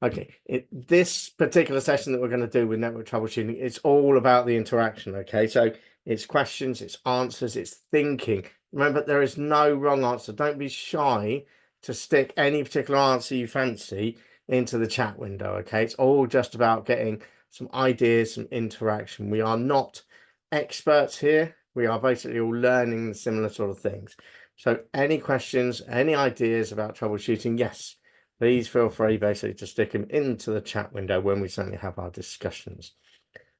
Okay, this particular session that we're going to do with network troubleshooting, it's all about the interaction. Okay, so it's questions, it's answers, it's thinking. Remember, there is no wrong answer. Don't be shy to stick any particular answer you fancy into the chat window. Okay, it's all just about getting some ideas, some interaction. We are not experts here. We are basically all learning the similar sort of things. So any questions, any ideas about troubleshooting, yes, please feel free basically to stick them into the chat window when we certainly have our discussions.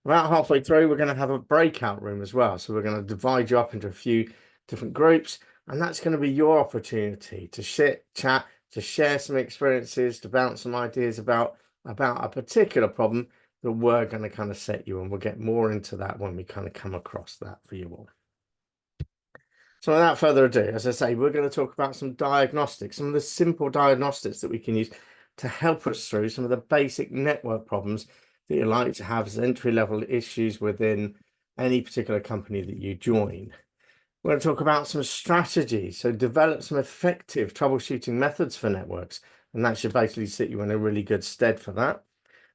About halfway through, we're going to have a breakout room as well. So we're going to divide you up into a few different groups, and that's going to be your opportunity to chat, to share some experiences, to bounce some ideas about a particular problem that we're going to kind of set you, and we'll get more into that when we kind of come across that for you all. So without further ado, as I say, we're going to talk about some diagnostics, some of the simple diagnostics that we can use to help us through some of the basic network problems that you're likely to have as entry-level issues within any particular company that you join. We're going to talk about some strategies, so develop some effective troubleshooting methods for networks, and that should basically sit you in a really good stead for that.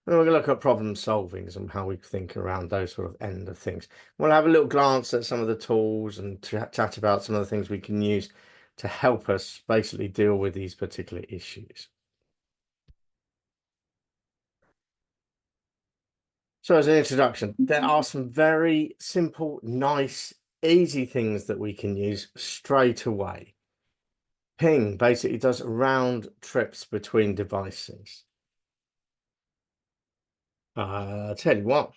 And we're going to look at problem solvings and how we think around those sort of end of things. We'll have a little glance at some of the tools and chat about some of the things we can use to help us basically deal with these particular issues. So as an introduction, there are some very simple, nice, easy things that we can use straight away. Ping basically does round trips between devices. I'll tell you what,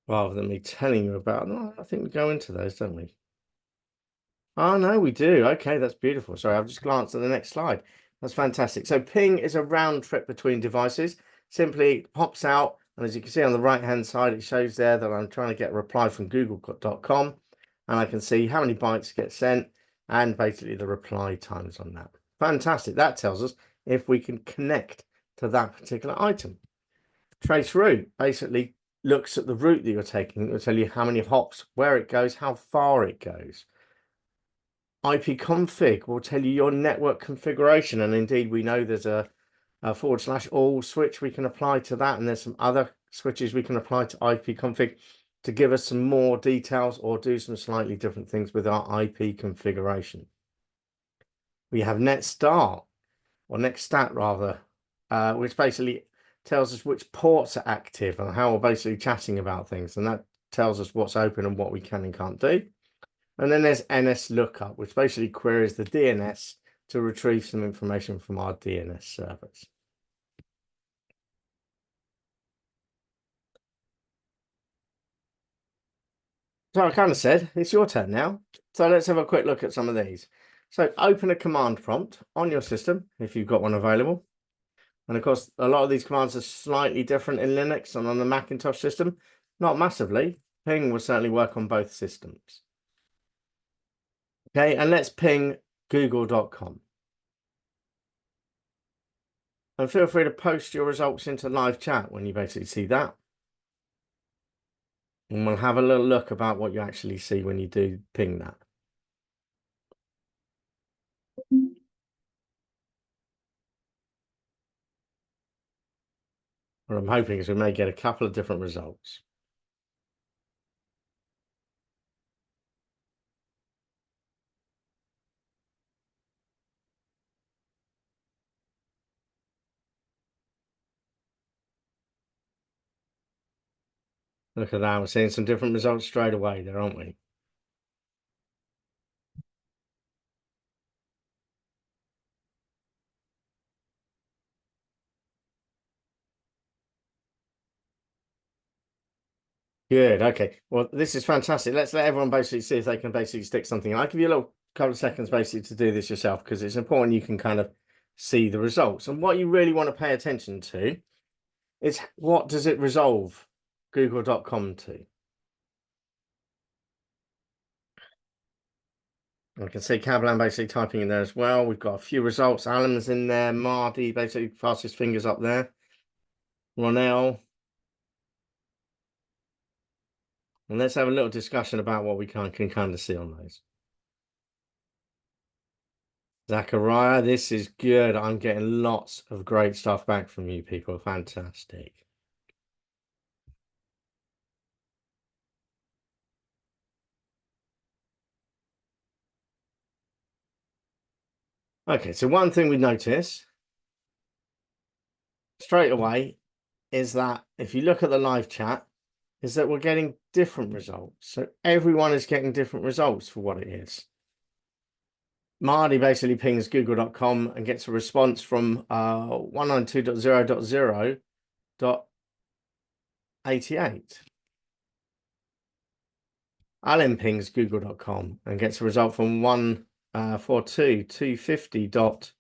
rather than me telling you about them, I think we go into those, don't we? Oh, no, we do. Okay, that's beautiful. Sorry, I've just glanced at the next slide. That's fantastic. So ping is a round trip between devices. Simply pops out, and as you can see on the right-hand side, it shows there that I'm trying to get a reply from google.com, and I can see how many bytes get sent and basically the reply times on that. Fantastic. That tells us if we can connect to that particular item. Trace route basically looks at the route that you're taking. It will tell you how many hops, where it goes, how far it goes. ipconfig will tell you your network configuration, and indeed we know there's a /all switch we can apply to that, and there's some other switches we can apply to ipconfig to give us some more details or do some slightly different things with our IP configuration. We have netstart, or netstat rather, which basically tells us which ports are active and how we're basically chatting about things, and that tells us what's open and what we can and can't do. And then there's NSLOOKUP, which basically queries the DNS to retrieve some information from our DNS servers. So I kind of said, it's your turn now. So let's have a quick look at some of these. So open a command prompt on your system, if you've got one available. And of course, a lot of these commands are slightly different in Linux and on the Macintosh system. Not massively. Ping will certainly work on both systems. Okay, and let's ping google.com. And feel free to post your results into live chat when you basically see that. And we'll have a little look about what you actually see when you do ping that. What I'm hoping is we may get a couple of different results. Look at that, we're seeing some different results straight away there, aren't we? Good, okay. Well, this is fantastic. Let's let everyone basically see if they can basically stick something in. I'll give you a little couple of seconds basically to do this yourself, because it's important you can kind of see the results. And what you really want to pay attention to is what does it resolve google.com to? I can see Cablan basically typing in there as well. We've got a few results. Alan's in there. Marty basically fastest fingers up there. Ronell. And let's have a little discussion about what we can kind of see on those. Zachariah, this is good. I'm getting lots of great stuff back from you people. Fantastic. Okay, so one thing we notice straight away is that if you look at the live chat, is that we're getting different results. So everyone is getting different results for what it is. Marty basically pings google.com and gets a response from 192.0.0.88. Alan pings google.com and gets a result from 142.250.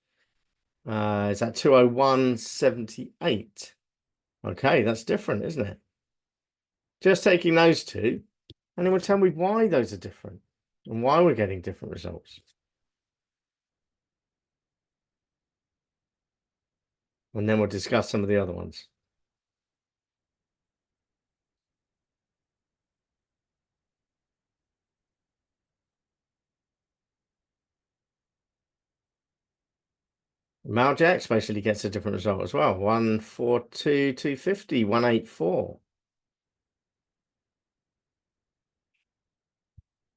Is that 201.78? Okay, that's different, isn't it? Just taking those two, and it will tell me why those are different and why we're getting different results. And then we'll discuss some of the other ones. Maljax basically gets a different result as well. 142.250, 184.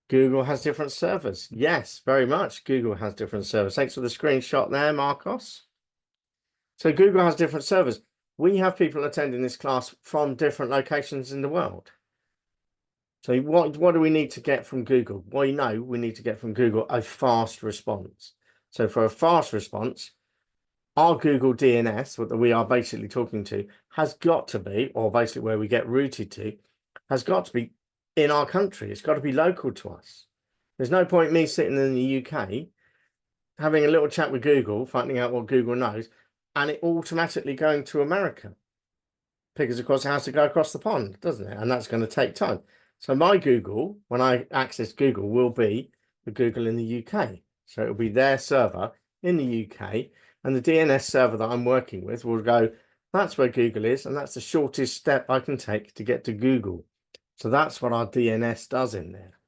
Google has different servers. Yes, very much. Google has different servers. Thanks for the screenshot there, Marcos. So Google has different servers. We have people attending this class from different locations in the world. So what do we need to get from Google? Well, you know, we need to get from Google a fast response. So for a fast response, our Google DNS, what we are basically talking to, has got to be, or basically where we get routed to, has got to be in our country. It's got to be local to us. There's no point me sitting in the UK, having a little chat with Google, finding out what Google knows, and it automatically going to America. Because, of course, it has to go across the pond, doesn't it? And that's going to take time. So my Google, when I access Google, will be the Google in the UK. So it'll be their server in the UK. And the DNS server that I'm working with will go, that's where Google is. And that's the shortest step I can take to get to Google. So that's what our DNS does in there.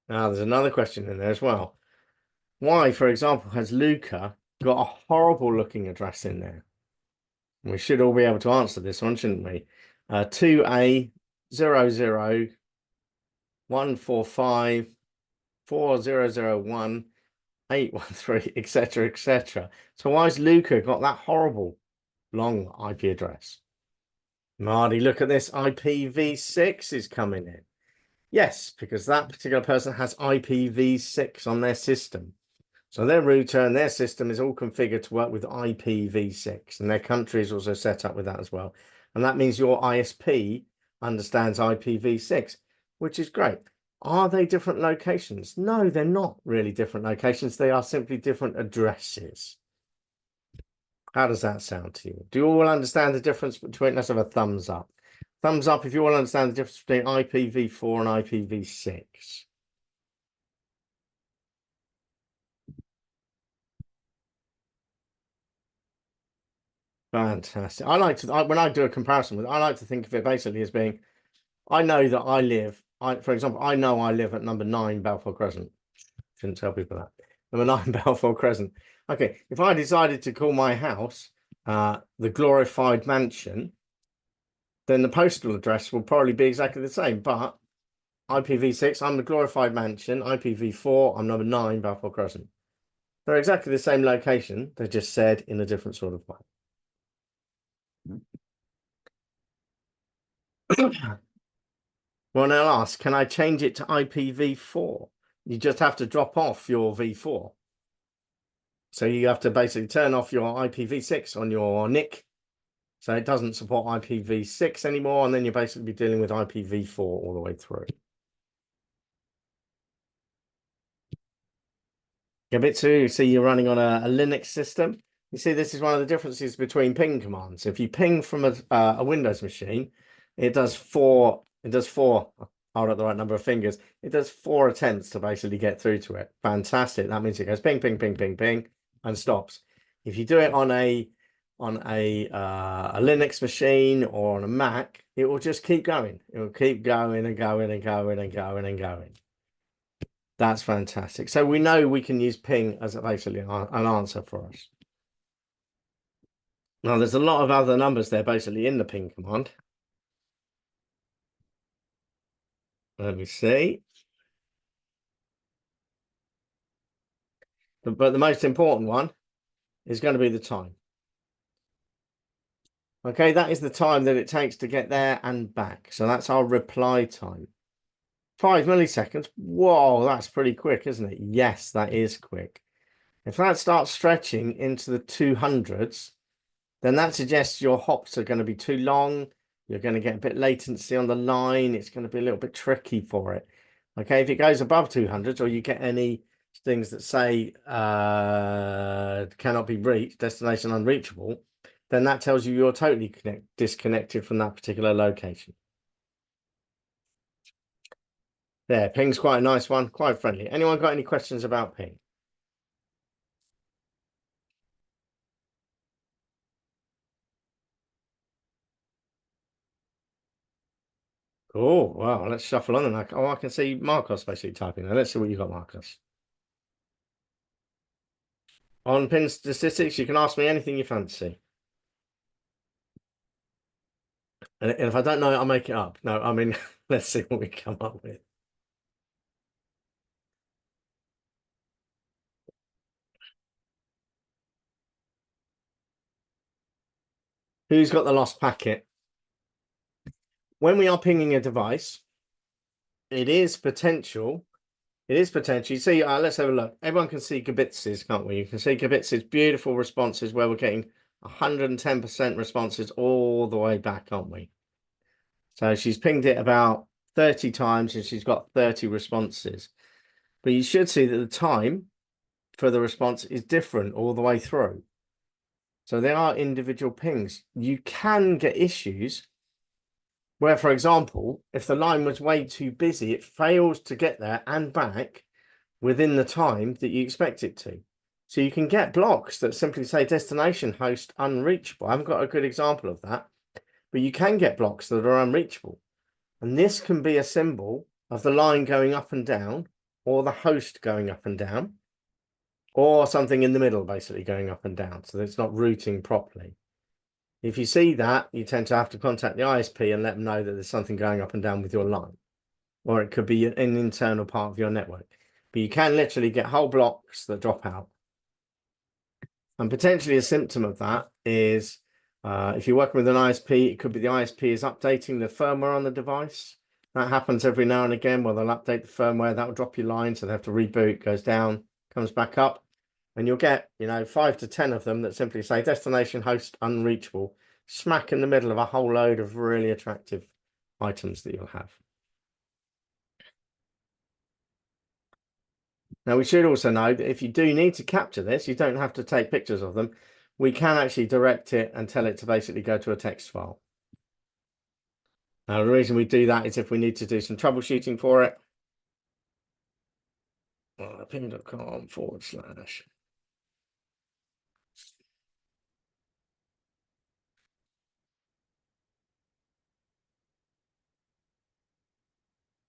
Now, there's another question in there as well. Why, for example, has Luca got a horrible looking address in there? We should all be able to answer this one, shouldn't we? 2A001454001 etc., etc. So why has Luca got that horrible long IP address? Marty, look at this. IPv6 is coming in. Yes, because that particular person has IPv6 on their system. So their router and their system is all configured to work with IPv6, and their country is also set up with that as well. And that means your ISP understands IPv6, which is great. Are they different locations? No, they're not really different locations. They are simply different addresses. How does that sound to you? Do you all understand the difference between, let's have a thumbs up. Thumbs up if you all understand the difference between IPv4 and IPv6. Fantastic. I like to, when I do a comparison with it, I like to think of it basically as being, I know that I live, for example, I know I live at number 9 Balfour Crescent. Shouldn't tell people that. Number 9 Balfour Crescent. Okay, if I decided to call my house the glorified mansion, then the postal address will probably be exactly the same. But IPv6, I'm the glorified mansion. IPv4, I'm number 9 Balfour Crescent. They're exactly the same location. They're just said in a different sort of way. Well, now I'll ask, can I change it to IPv4? You just have to drop off your v4. So you have to basically turn off your IPv6 on your NIC. So it doesn't support IPv6 anymore. And then you're basically dealing with IPv4 all the way through. Gabitsu, see you're running on a Linux system. You see, this is one of the differences between ping commands. If you ping from a Windows machine, it does four, hold up the right number of fingers. It does 4 attempts to basically get through to it. Fantastic. That means it goes ping, ping, ping, ping, ping, and stops. If you do it on a Linux machine or on a Mac, it will just keep going. It will keep going and going and going and going and going. That's fantastic. So we know we can use ping as basically an answer for us. Now, there's a lot of other numbers there basically in the ping command. Let me see. But the most important one is going to be the time. Okay, that is the time that it takes to get there and back. So that's our reply time. 5 milliseconds. Whoa, that's pretty quick, isn't it? Yes, that is quick. If that starts stretching into the 200s, then that suggests your hops are going to be too long. You're going to get a bit latency on the line. It's going to be a little bit tricky for it. Okay, if it goes above 200s or you get any things that say cannot be reached, destination unreachable, then that tells you you're totally disconnected from that particular location. There, ping's quite a nice one, quite friendly. Anyone got any questions about ping? Oh, wow, let's shuffle on. And I can see Marcos basically typing there. Let's see what you got, Marcos. On pin statistics, you can ask me anything you fancy. And if I don't know it, I'll make it up. No, I mean, let's see what we come up with. Who's got the lost packet? When we are pinging a device, it is potential. It is potential. You see, let's have a look. Everyone can see Gabitz's, can't we? You can see Gabitz's beautiful responses where we're getting 110% responses all the way back, aren't we? So she's pinged it about 30 times and she's got 30 responses. But you should see that the time for the response is different all the way through. So there are individual pings. You can get issues where, for example, if the line was way too busy, it fails to get there and back within the time that you expect it to. So you can get blocks that simply say destination host unreachable. I haven't got a good example of that, but you can get blocks that are unreachable. And this can be a symbol of the line going up and down, or the host going up and down, or something in the middle basically going up and down, so that it's not routing properly. If you see that, you tend to have to contact the ISP and let them know that there's something going up and down with your line, or it could be an internal part of your network. But you can literally get whole blocks that drop out. And potentially a symptom of that is if you're working with an ISP, it could be the ISP is updating the firmware on the device. That happens every now and again where they'll update the firmware. That will drop your line, so they have to reboot, goes down, comes back up. And you'll get, 5 to 10 of them that simply say destination host unreachable, smack in the middle of a whole load of really attractive items that you'll have. Now, we should also know that if you do need to capture this, you don't have to take pictures of them. We can actually direct it and tell it to basically go to a text file. Now, the reason we do that is if we need to do some troubleshooting for it. Ping.com/.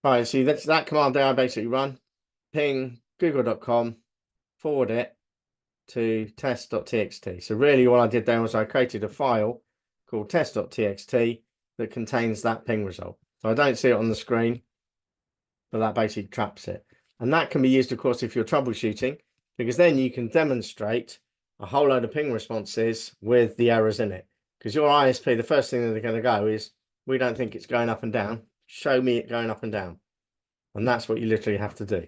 Right, so that's that command there I basically run. Ping google.com, forward it to test.txt. So really all I did there was I created a file called test.txt that contains that ping result. So I don't see it on the screen, but that basically traps it. And that can be used, of course, if you're troubleshooting, because then you can demonstrate a whole load of ping responses with the errors in it. Because your ISP, the first thing that they're going to go is, we don't think it's going up and down. Show me it going up and down. And that's what you literally have to do.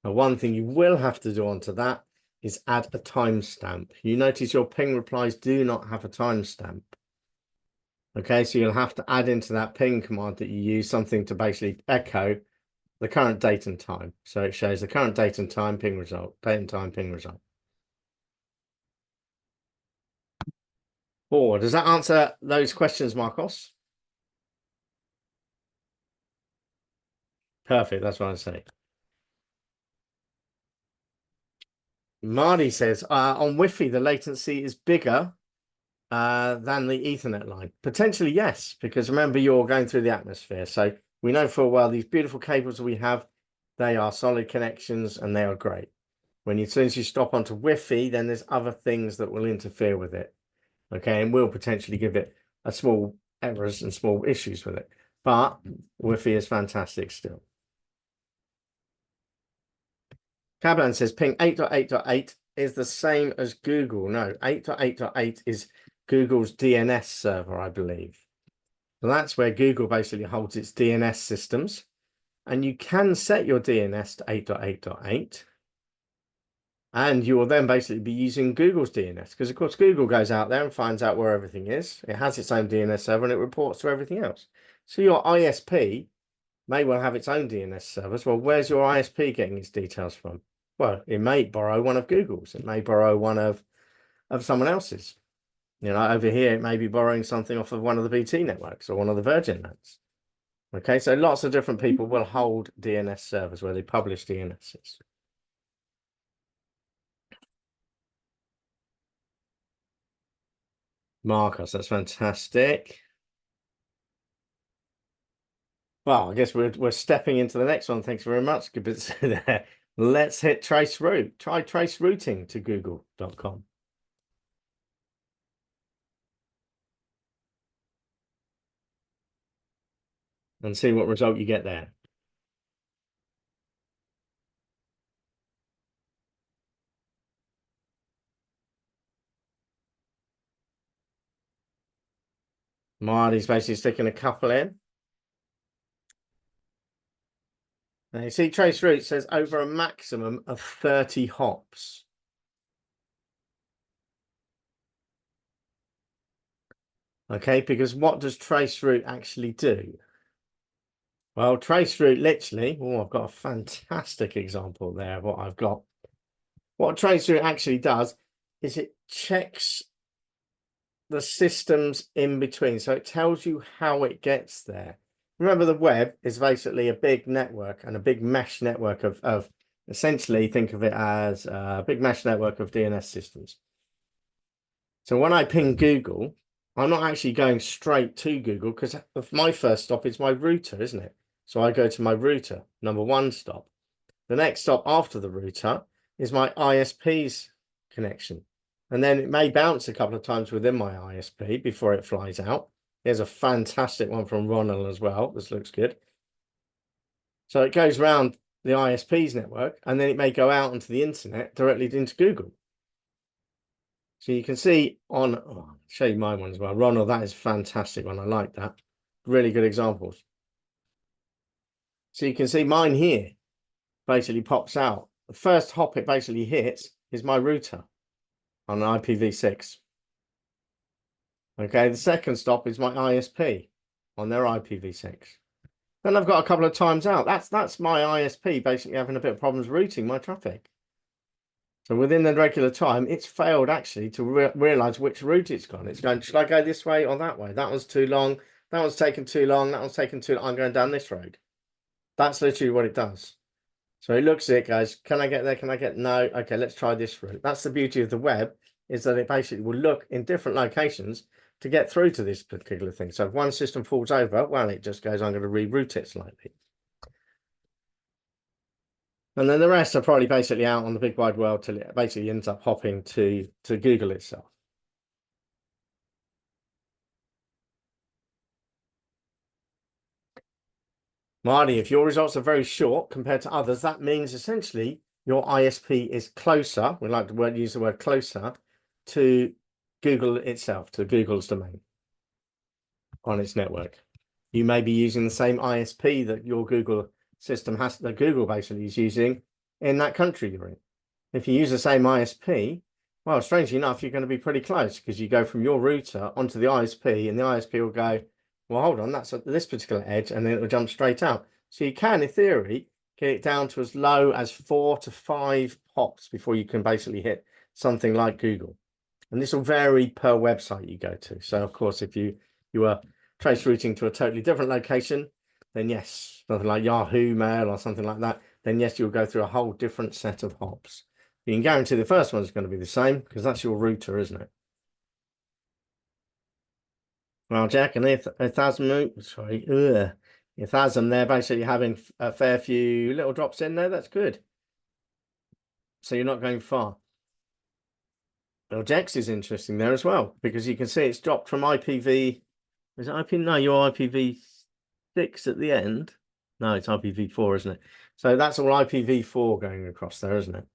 Now, one thing you will have to do onto that is add a timestamp. You notice your ping replies do not have a timestamp. Okay, so you'll have to add into that ping command that you use something to basically echo the current date and time. So it shows the current date and time ping result, date and time ping result. Oh, does that answer those questions, Marcos? Perfect, that's what I say. Marty says, on Wi-Fi, the latency is bigger than the Ethernet line. Potentially, yes, because remember, you're going through the atmosphere. So we know for a while, these beautiful cables we have, They are solid connections and they are great. As soon as you stop onto Wi-Fi, then there's other things that will interfere with it. Okay, and will potentially give it a small errors and small issues with it. But Wi-Fi is fantastic still. Cablan says ping 8.8.8 is the same as Google. No, 8.8.8 is Google's DNS server, I believe. So that's where Google basically holds its DNS systems. And you can set your DNS to 8.8.8. And you will then basically be using Google's DNS because, of course, Google goes out there and finds out where everything is. It has its own DNS server and it reports to everything else. So your ISP may well have its own DNS servers. Well, where's your ISP getting its details from? Well, it may borrow one of Google's. It may borrow one of someone else's. You know, over here, it may be borrowing something off of one of the BT networks or one of the Virgin nets. Okay, so lots of different people will hold DNS servers where they publish DNSs. Marcus, that's fantastic. Well, I guess we're stepping into the next one. Thanks very much. Let's hit traceroute. Try tracerouting to google.com. And see what result you get there. Marty's basically sticking a couple in. Now you see traceroute says over a maximum of 30 hops. Okay, because what does traceroute actually do? Well, traceroute literally, oh, I've got a fantastic example there of what I've got. What traceroute actually does is it checks the systems in between. So it tells you how it gets there. Remember, the web is basically a big network and a big mesh network of essentially, think of it as a big mesh network of DNS systems. So when I ping Google, I'm not actually going straight to Google because my first stop is my router, isn't it? So I go to my router, number one stop. The next stop after the router is my ISP's connection. And then it may bounce a couple of times within my ISP before it flies out. Here's a fantastic one from Ronald as well. This looks good. So it goes around the ISP's network, and then it may go out onto the internet directly into Google. So you can see on, I'll show you my one as well. Ronald, that is a fantastic one. I like that. Really good examples. So you can see mine here basically pops out. The first hop it basically hits is my router on an IPv6. Okay, the second stop is my ISP on their IPv6. Then I've got a couple of times out. That's my ISP basically having a bit of problems routing my traffic. So within the regular time, it's failed actually to realize which route it's gone. It's going, should I go this way or that way? That one's too long. That one's taken too long. That one's taken too long. I'm going down this road. That's literally what it does. So it looks at it, goes, can I get there? Can I get, no? Okay, let's try this route. That's the beauty of the web, is that it basically will look in different locations to get through to this particular thing. So if one system falls over, well, it just goes, I'm going to reroute it slightly. And then the rest are probably basically out on the big wide world till it basically ends up hopping to Google itself. Marty, if your results are very short compared to others, that means essentially your ISP is closer, we like to use the word closer, to Google itself, to Google's domain on its network. You may be using the same ISP that your Google system has, that Google basically is using in that country you're in. If you use the same ISP, well, strangely enough, you're going to be pretty close because you go from your router onto the ISP and the ISP will go, well, hold on, that's at this particular edge, and then it will jump straight out. So you can, in theory, get it down to as low as 4 to 5 hops before you can basically hit something like Google. And this will vary per website you go to. So, of course, if you are trace routing to a totally different location, then yes, something like Yahoo Mail or something like that, then yes, you'll go through a whole different set of hops. You can guarantee the first one is going to be the same because that's your router, isn't it? Well, Jack, and sorry, If that's them, they're basically having a fair few little drops in there. That's good. So you're not going far. Well, Jex is interesting there as well, because you can see it's dropped from IPv. Is it IP? No, you're IPv6 at the end. No, it's IPv4, isn't it? So that's all IPv4 going across there, isn't it?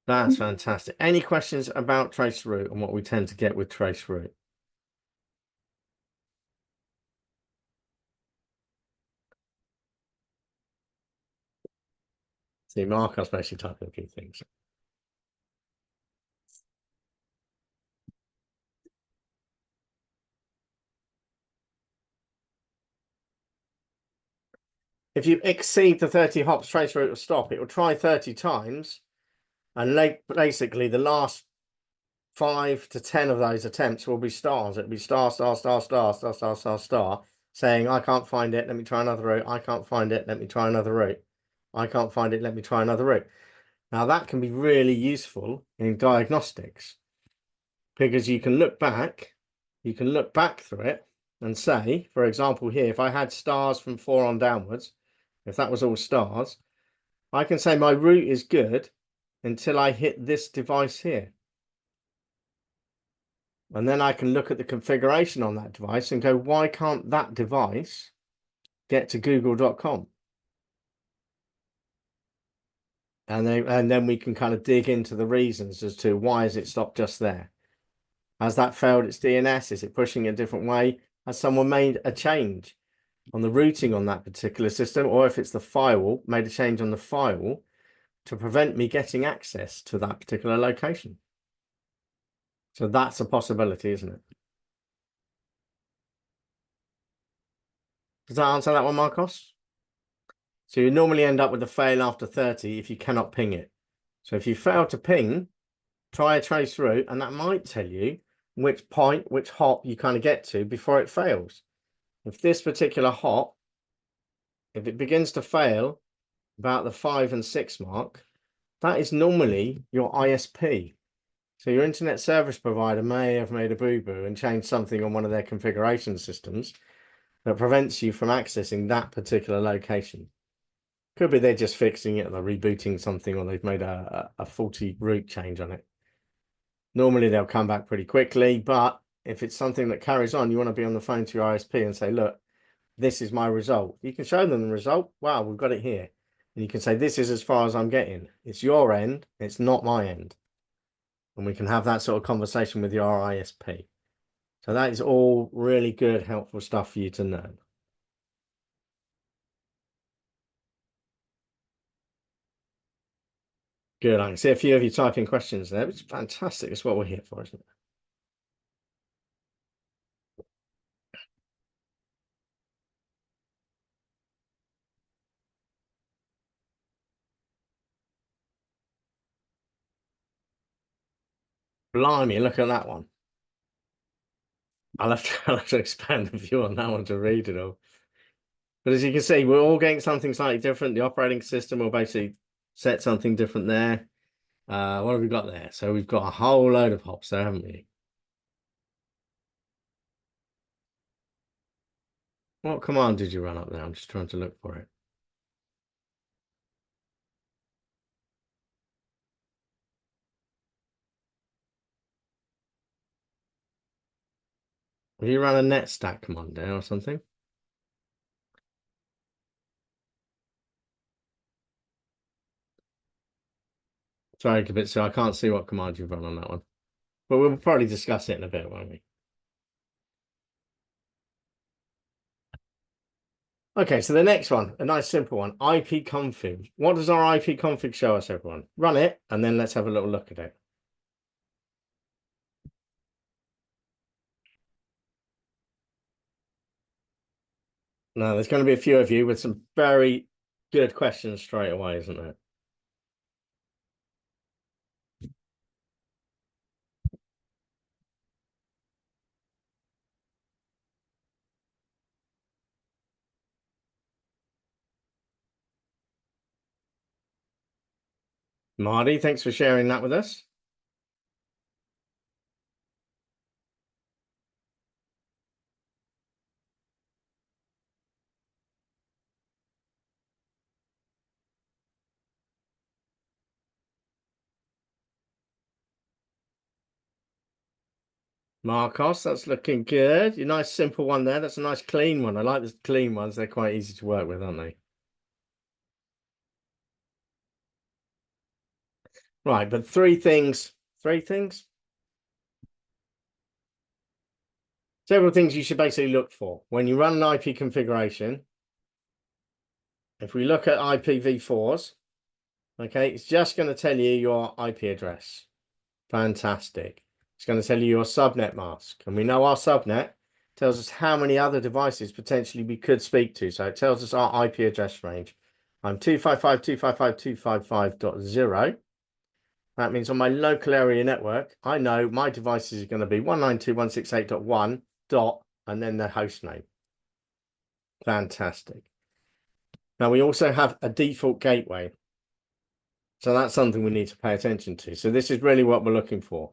That's fantastic. Any questions about traceroute and what we tend to get with traceroute? See, Marcos basically typing a few things. If you exceed the 30 hops, traceroute will stop. It will try 30 times, and basically the last 5 to 10 of those attempts will be stars. It'll be star, star, star, star, star, star, star, star, saying, I can't find it, let me try another route. I can't find it, let me try another route. I can't find it, let me try another route. Now that can be really useful in diagnostics, because you can look back through it and say, for example, here, if I had stars from 4 on downwards, if that was all stars, I can say my route is good until I hit this device here. And then I can look at the configuration on that device and go, why can't that device get to google.com? And then we can kind of dig into the reasons as to why has it stopped just there? Has that failed its DNS? Is it pushing a different way? Has someone made a change on the routing on that particular system? Or if it's the firewall, made a change on the firewall to prevent me getting access to that particular location? So that's a possibility, isn't it? Does that answer that one, Marcos? So you normally end up with a fail after 30 if you cannot ping it. So if you fail to ping, try a trace route, and that might tell you which point, which hop you kind of get to before it fails. If this particular hop, if it begins to fail about the 5 and 6 mark, that is normally your ISP. So your internet service provider may have made a boo-boo and changed something on one of their configuration systems that prevents you from accessing that particular location. Could be they're just fixing it, they're rebooting something, or they've made a faulty route change on it. Normally they'll come back pretty quickly, but if it's something that carries on, you want to be on the phone to your ISP and say, look, this is my result. You can show them the result. Wow, we've got it here. And you can say, this is as far as I'm getting. It's your end, it's not my end. And we can have that sort of conversation with your ISP. So that is all really good, helpful stuff for you to know. Good. I can see a few of you typing questions there. It's fantastic. It's what we're here for, isn't it? Blimey, look at that one. I'll have to expand the view on that one to read it all. But as you can see, we're all getting something slightly different. The operating system will basically set something different there. What have we got there? So we've got a whole load of hops there, haven't we? What command did you run up there? I'm just trying to look for it. Have you run a net stack command there or something? Sorry, so I can't see what command you've run on that one. But we'll probably discuss it in a bit, won't we? Okay, so the next one, a nice simple one, ipconfig. What does our ipconfig show us, everyone? Run it, and then let's have a little look at it. Now, there's going to be a few of you with some very good questions straight away, isn't there? Marty, thanks for sharing that with us. Marcos, that's looking good. Your nice simple one there. That's a nice clean one. I like the clean ones. They're quite easy to work with, aren't they? Right, but three things. Three things? Several things you should basically look for. When you run an IP configuration, if we look at IPv4s, okay, it's just going to tell you your IP address. Fantastic. It's going to tell you your subnet mask. And we know our subnet tells us how many other devices potentially we could speak to. So it tells us our IP address range. I'm 255.255.255.0. That means on my local area network, I know my devices are going to be 192.168.1 dot and then their host name. Fantastic. Now we also have a default gateway. So that's something we need to pay attention to. So this is really what we're looking for.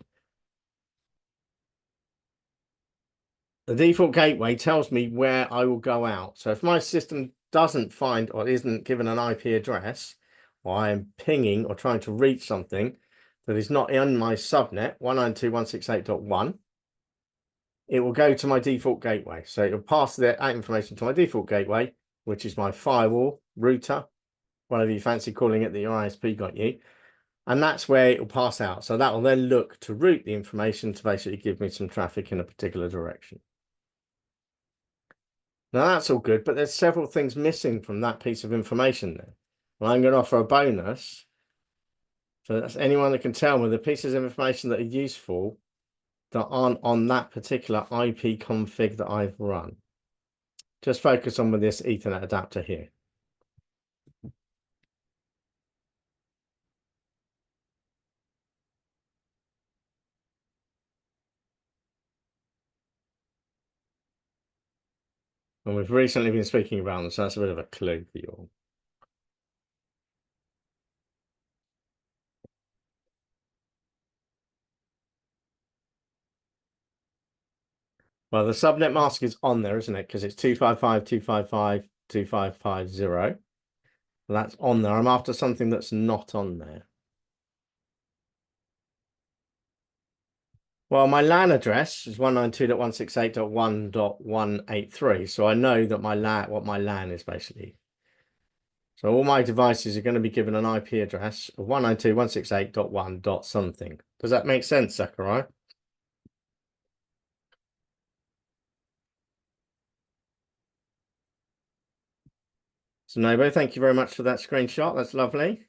The default gateway tells me where I will go out. So if my system doesn't find or isn't given an IP address, or I am pinging or trying to reach something that is not in my subnet 192.168.1, it will go to my default gateway. So it will pass that information to my default gateway, which is my firewall, router, whatever you fancy calling it that your ISP got you. And that's where it will pass out. So that will then look to route the information to basically give me some traffic in a particular direction. Now that's all good, but there's several things missing from that piece of information there. Well, I'm going to offer a bonus. So that's anyone that can tell me the pieces of information that are useful that aren't on that particular IP config that I've run. Just focus on with this Ethernet adapter here. And we've recently been speaking about them, so that's a bit of a clue for you all. Well, the subnet mask is on there, isn't it? Because it's 255.255.255.0. That's on there. I'm after something that's not on there. Well, my LAN address is 192.168.1.183. So I know that what my LAN is basically. So all my devices are going to be given an IP address of 192.168.1. something. Does that make sense, Sakurai? So Nobo, thank you very much for that screenshot. That's lovely.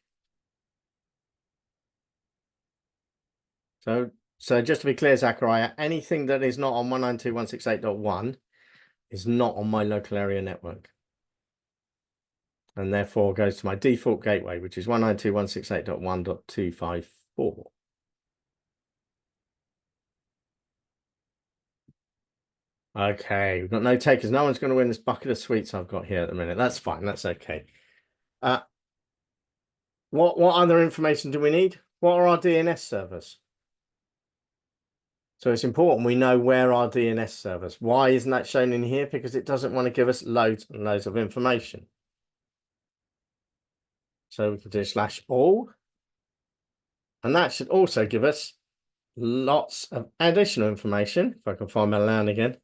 So just to be clear, Zachariah, anything that is not on 192.168.1 is not on my local area network. And therefore goes to my default gateway, which is 192.168.1.254. Okay, we've got no takers. No one's going to win this bucket of sweets I've got here at the minute. That's fine. That's okay. What other information do we need? What are our DNS servers? So it's important we know where our DNS servers. Why isn't that shown in here? Because it doesn't want to give us loads and loads of information. So we can do /all. And that should also give us lots of additional information. If I can find my LAN again.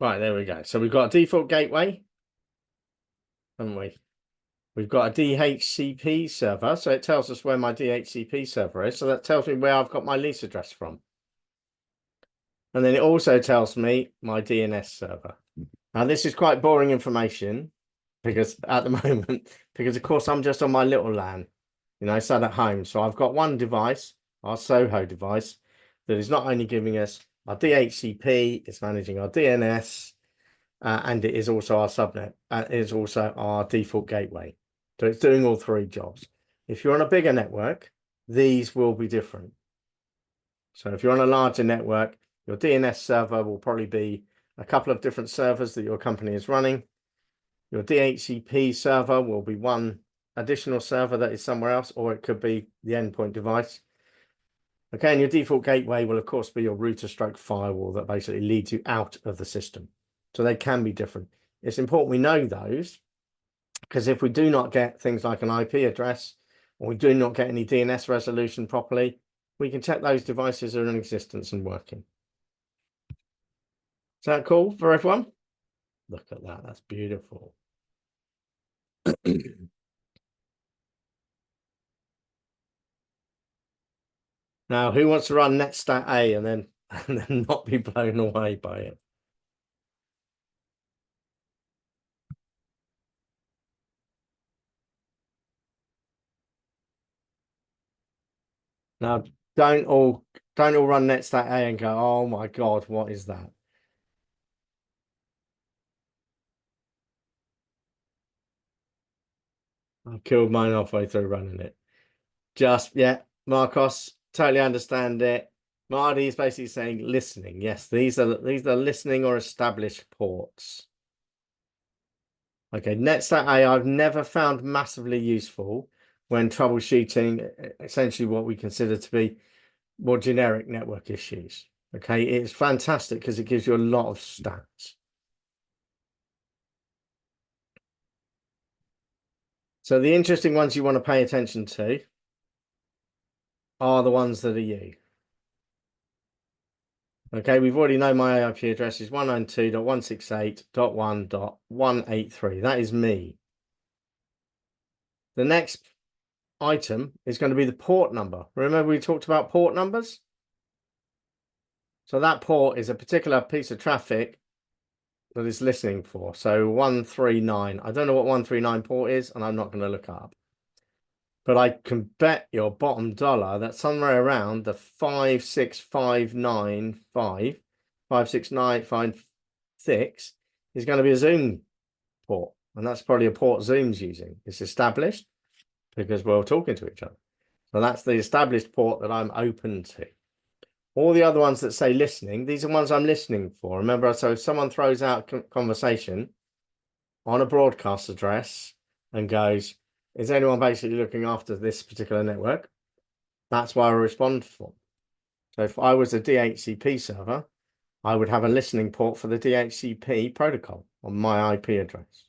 Right, there we go. So we've got a default gateway, haven't we? We've got a DHCP server. So it tells us where my DHCP server is. So that tells me where I've got my lease address from. And then it also tells me my DNS server. Now, this is quite boring information because at the moment, because of course I'm just on my little LAN, sat at home. So I've got one device, our Soho device, that is not only giving us our DHCP, it's managing our DNS, and it is also our subnet. It is also our default gateway. So it's doing all three jobs. If you're on a bigger network, these will be different. So if you're on a larger network, your DNS server will probably be a couple of different servers that your company is running. Your DHCP server will be one additional server that is somewhere else, or it could be the endpoint device. Okay, and your default gateway will, of course, be your router stroke firewall that basically leads you out of the system. So they can be different. It's important we know those, because if we do not get things like an IP address, or we do not get any DNS resolution properly, we can check those devices are in existence and working. Is that cool for everyone? Look at that. That's beautiful. Now, who wants to run netstat A and then not be blown away by it? Now, don't all run netstat A and go, oh my God, what is that? I killed mine halfway through running it. Just, yeah, Marcos, totally understand it. Marty is basically saying listening. Yes, these are listening or established ports. Okay, netstat A I've never found massively useful when troubleshooting essentially what we consider to be more generic network issues. Okay, it's fantastic because it gives you a lot of stats. So the interesting ones you want to pay attention to are the ones that are you. Okay, we've already know my IP address is 192.168.1.183. That is me. The next item is going to be the port number. Remember we talked about port numbers? So that port is a particular piece of traffic that it's listening for. So 139. I don't know what 139 port is, and I'm not going to look up. But I can bet your bottom dollar that somewhere around the 56595, 56956 is going to be a Zoom port. And that's probably a port Zoom's using. It's established because we're talking to each other. So that's the established port that I'm open to. All the other ones that say listening, these are ones I'm listening for. Remember, so if someone throws out conversation on a broadcast address and goes, is anyone basically looking after this particular network? That's why I respond for. So if I was a DHCP server, I would have a listening port for the DHCP protocol on my IP address.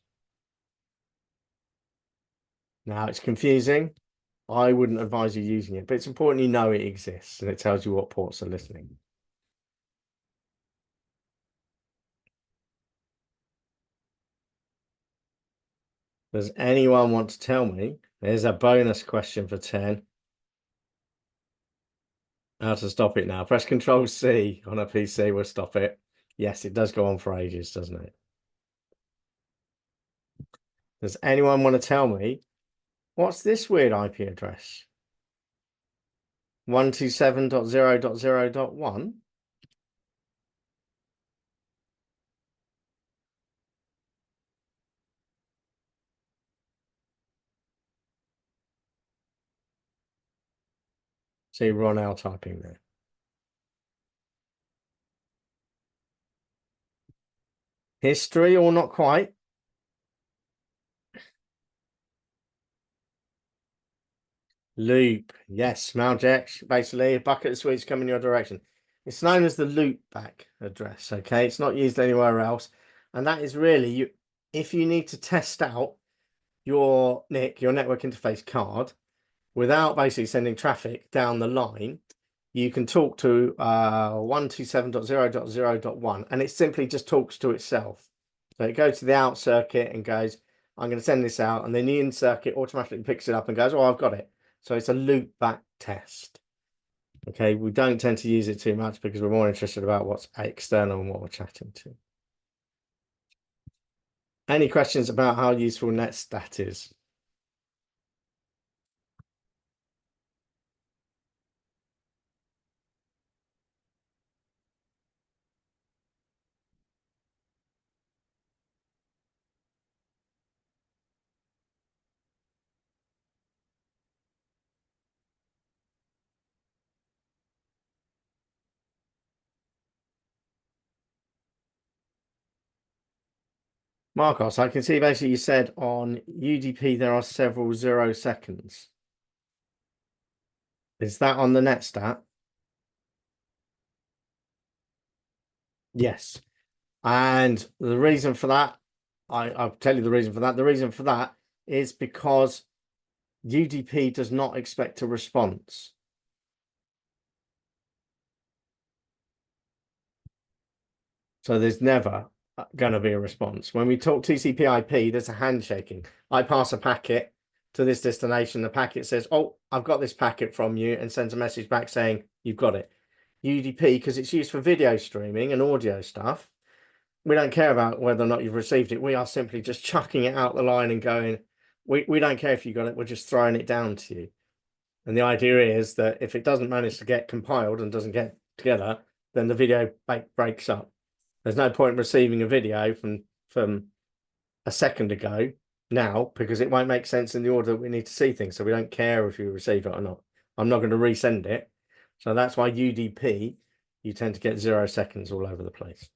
Now it's confusing. I wouldn't advise you using it, but it's important you know it exists and it tells you what ports are listening. Does anyone want to tell me? There's a bonus question for 10. How to stop it now? Press Control C on a PC will stop it. Yes, it does go on for ages, doesn't it? Does anyone want to tell me what's this weird IP address? 127.0.0.1? See Ron L typing there. History or not quite? Loop. Yes, Maljex. Basically, a bucket of sweets coming your direction. It's known as the loop back address. Okay, it's not used anywhere else. And that is really you if you need to test out your NIC, your network interface card, without basically sending traffic down the line, you can talk to 127.0.0.1 and it simply just talks to itself. So it goes to the out circuit and goes, I'm going to send this out, and then the in circuit automatically picks it up and goes, oh, I've got it. So it's a loop back test. Okay, we don't tend to use it too much because we're more interested about what's external and what we're chatting to. Any questions about how useful netstat is? Marcos, I can see basically you said on UDP there are several 0 seconds. Is that on the netstat? Yes. And the reason for that I'll tell you the reason for that. The reason for that is because UDP does not expect a response. So there's never going to be a response. When we talk TCP/IP, there's a handshaking. I pass a packet to this destination. The packet says, "Oh, I've got this packet from you," and sends a message back saying, "You've got it." UDP, because it's used for video streaming and audio stuff, we don't care about whether or not you've received it. We are simply just chucking it out the line and going, we don't care if you got it. We're just throwing it down to you. And the idea is that if it doesn't manage to get compiled and doesn't get together, then the video breaks up. There's no point in receiving a video from a second ago now, because it won't make sense in the order that we need to see things. So we don't care if you receive it or not. I'm not going to resend it. So that's why UDP, you tend to get 0 seconds all over the place.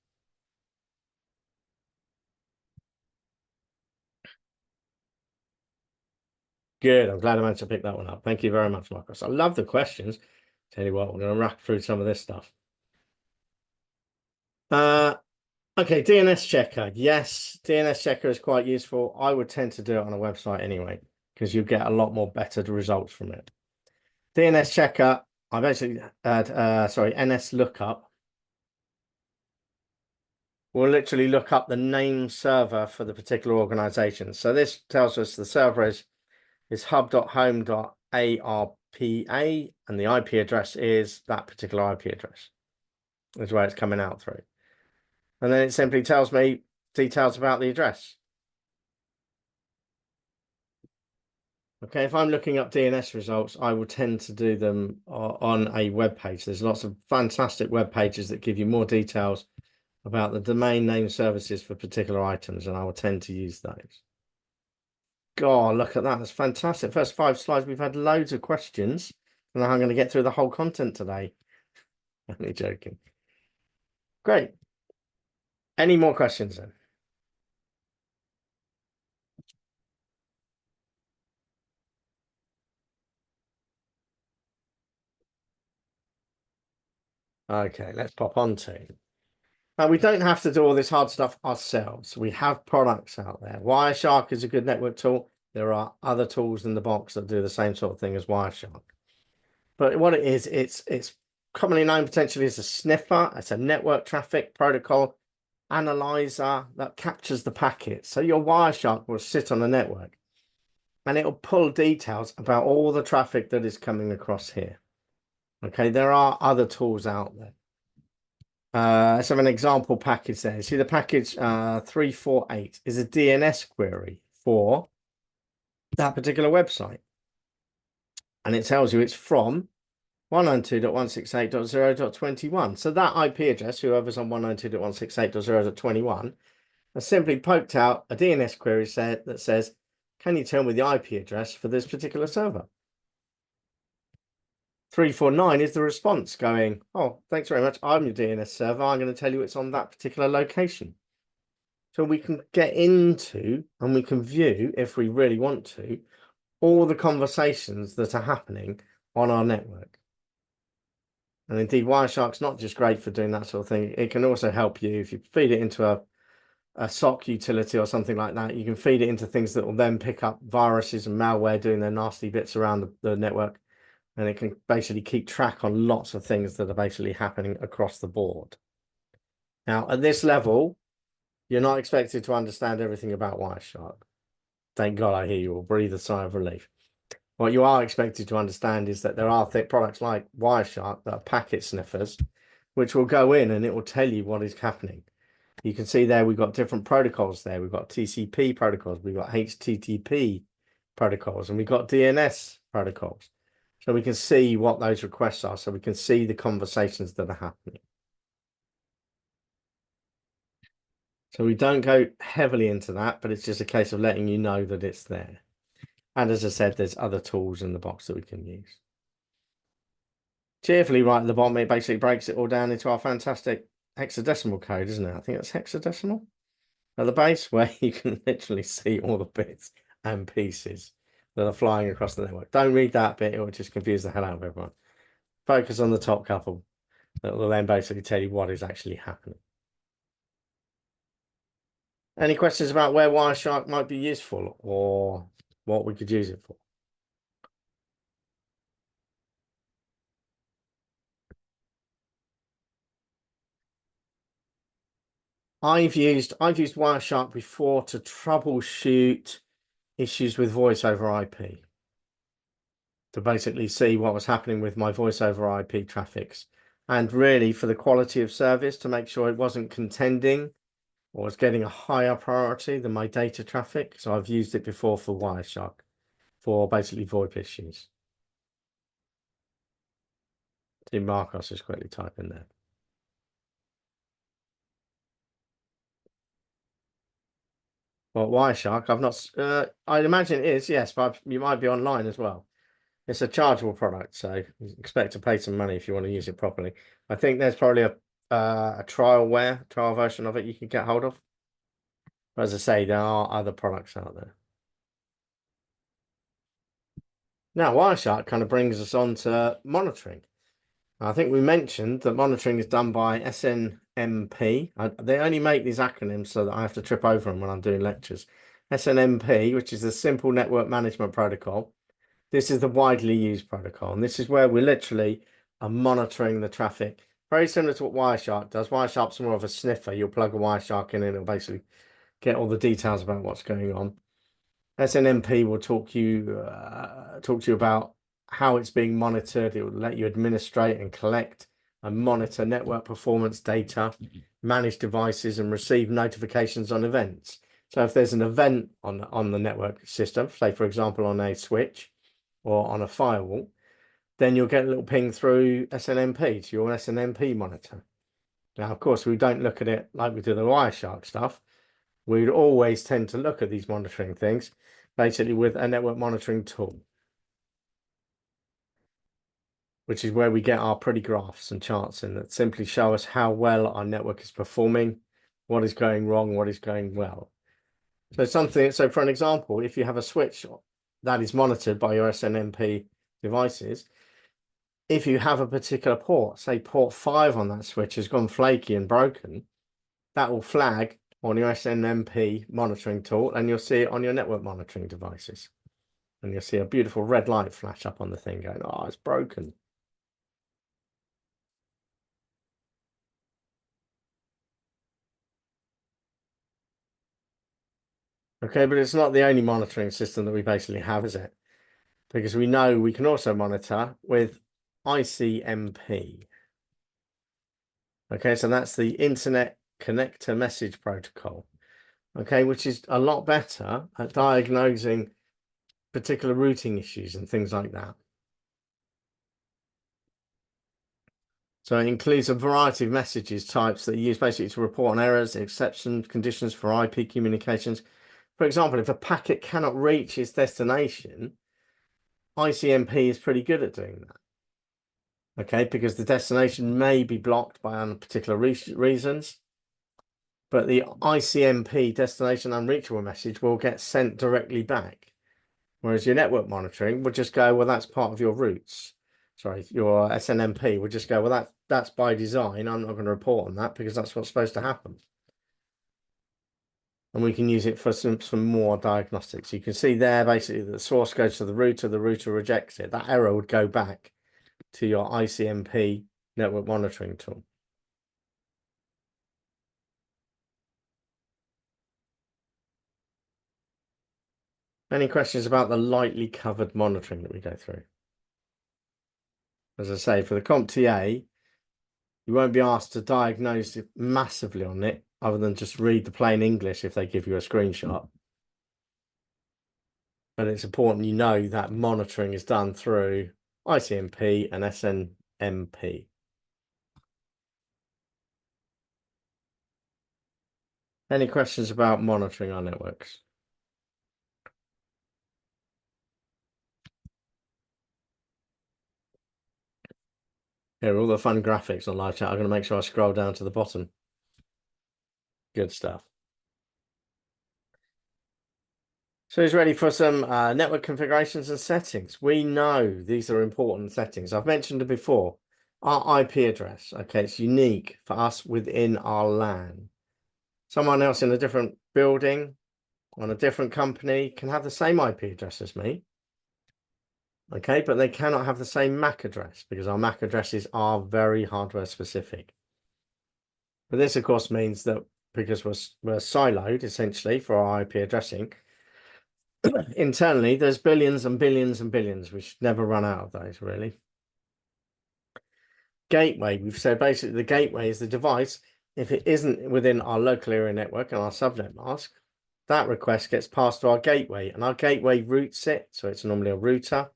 Good. I'm glad I managed to pick that one up. Thank you very much, Marcus. I love the questions. Tell you what, we're going to rack through some of this stuff. Okay, DNS checker. Yes, DNS checker is quite useful. I would tend to do it on a website anyway, because you get a lot more better results from it. DNS checker, I basically NS lookup. We'll literally look up the name server for the particular organization. So this tells us the server is hub.home.arpa, and the IP address is that particular IP address. Is where it's coming out through. And then it simply tells me details about the address. Okay, if I'm looking up DNS results, I will tend to do them on a web page. There's lots of fantastic web pages that give you more details about the domain name services for particular items, and I will tend to use those. God, look at that. That's fantastic. First 5 slides, we've had loads of questions, and I'm going to get through the whole content today. Only joking. Great. Any more questions then? Okay, let's pop on to. Now, we don't have to do all this hard stuff ourselves. We have products out there. Wireshark is a good network tool. There are other tools in the box that do the same sort of thing as Wireshark. But what it is, it's commonly known potentially as a sniffer. It's a network traffic protocol analyzer that captures the packet. So your Wireshark will sit on the network and it'll pull details about all the traffic that is coming across here. Okay, there are other tools out there. Let's have an example package there. See, the package 348 is a DNS query for that particular website. And it tells you it's from 192.168.0.21. So that IP address, whoever's on 192.168.0.21, has simply poked out a DNS query that says, can you tell me the IP address for this particular server? 349 is the response going, oh, thanks very much. I'm your DNS server. I'm going to tell you it's on that particular location. So we can get into and we can view, if we really want to, all the conversations that are happening on our network. And indeed, Wireshark's not just great for doing that sort of thing. It can also help you if you feed it into a SOC utility or something like that. You can feed it into things that will then pick up viruses and malware doing their nasty bits around the network. And it can basically keep track on lots of things that are basically happening across the board. Now, at this level, you're not expected to understand everything about Wireshark. Thank God I hear you all breathe a sigh of relief. What you are expected to understand is that there are products like Wireshark that are packet sniffers, which will go in and it will tell you what is happening. You can see there we've got different protocols there. We've got TCP protocols, we've got HTTP protocols, and we've got DNS protocols. So we can see what those requests are, so we can see the conversations that are happening. So we don't go heavily into that, but it's just a case of letting you know that it's there. And as I said, there's other tools in the box that we can use. Cheerfully right at the bottom, it basically breaks it all down into our fantastic hexadecimal code, isn't it? I think it's hexadecimal at the base, where you can literally see all the bits and pieces that are flying across the network. Don't read that bit, it will just confuse the hell out of everyone. Focus on the top couple that will then basically tell you what is actually happening. Any questions about where Wireshark might be useful or what we could use it for? I've used Wireshark before to troubleshoot issues with voice over IP, to basically see what was happening with my voice over IP traffics, and really for the quality of service to make sure it wasn't contending or was getting a higher priority than my data traffic. So I've used it before for Wireshark for basically VoIP issues. See, Marcos just quickly type in there. Well, Wireshark, I've not. I'd imagine it is, yes, but you might be online as well. It's a chargeable product, so you expect to pay some money if you want to use it properly. I think there's probably a trial version of it you can get hold of. But as I say, there are other products out there. Now, Wireshark kind of brings us on to monitoring. I think we mentioned that monitoring is done by SNMP. They only make these acronyms so that I have to trip over them when I'm doing lectures. SNMP, which is the Simple Network Management Protocol. This is the widely used protocol, and this is where we literally are monitoring the traffic. Very similar to what Wireshark does. Wireshark's more of a sniffer. You'll plug a Wireshark in and it'll basically get all the details about what's going on. SNMP will talk to you about how it's being monitored. It will let you administrate and collect and monitor network performance data, manage devices, and receive notifications on events. So if there's an event on the network system, say for example on a switch or on a firewall, then you'll get a little ping through SNMP to your SNMP monitor. Now, of course, we don't look at it like we do the Wireshark stuff. We'd always tend to look at these monitoring things basically with a network monitoring tool, which is where we get our pretty graphs and charts in that simply show us how well our network is performing, what is going wrong, what is going well. So for an example, if you have a switch that is monitored by your SNMP devices, if you have a particular port, say port 5 on that switch has gone flaky and broken, that will flag on your SNMP monitoring tool, and you'll see it on your network monitoring devices. And you'll see a beautiful red light flash up on the thing going, oh, it's broken. Okay, but it's not the only monitoring system that we basically have, is it? Because we know we can also monitor with ICMP. Okay, so that's the Internet Connector Message Protocol. Okay, which is a lot better at diagnosing particular routing issues and things like that. So it includes a variety of messages types that are used basically to report on errors, exceptions, conditions for IP communications. For example, if a packet cannot reach its destination, ICMP is pretty good at doing that. Okay, because the destination may be blocked by particular reasons, but the ICMP destination unreachable message will get sent directly back. Whereas your network monitoring would just go, well, that's part of your routes. Sorry, your SNMP would just go, well, that's by design. I'm not going to report on that because that's what's supposed to happen. And we can use it for some more diagnostics. You can see there basically the source goes to the router rejects it. That error would go back to your ICMP network monitoring tool. Any questions about the lightly covered monitoring that we go through? As I say, for the CompTIA, you won't be asked to diagnose it massively on it, other than just read the plain English if they give you a screenshot. But it's important you know that monitoring is done through ICMP and SNMP. Any questions about monitoring our networks? Here are all the fun graphics on live chat. I'm going to make sure I scroll down to the bottom. Good stuff. So he's ready for some network configurations and settings. We know these are important settings. I've mentioned it before. Our IP address, okay, it's unique for us within our LAN. Someone else in a different building on a different company can have the same IP address as me. Okay, but they cannot have the same MAC address because our MAC addresses are very hardware specific. But this, of course, means that because we're siloed essentially for our IP addressing, internally there's billions and billions and billions. We should never run out of those, really. Gateway, we've said basically the gateway is the device. If it isn't within our local area network and our subnet mask, that request gets passed to our gateway, and our gateway routes it. So it's normally a router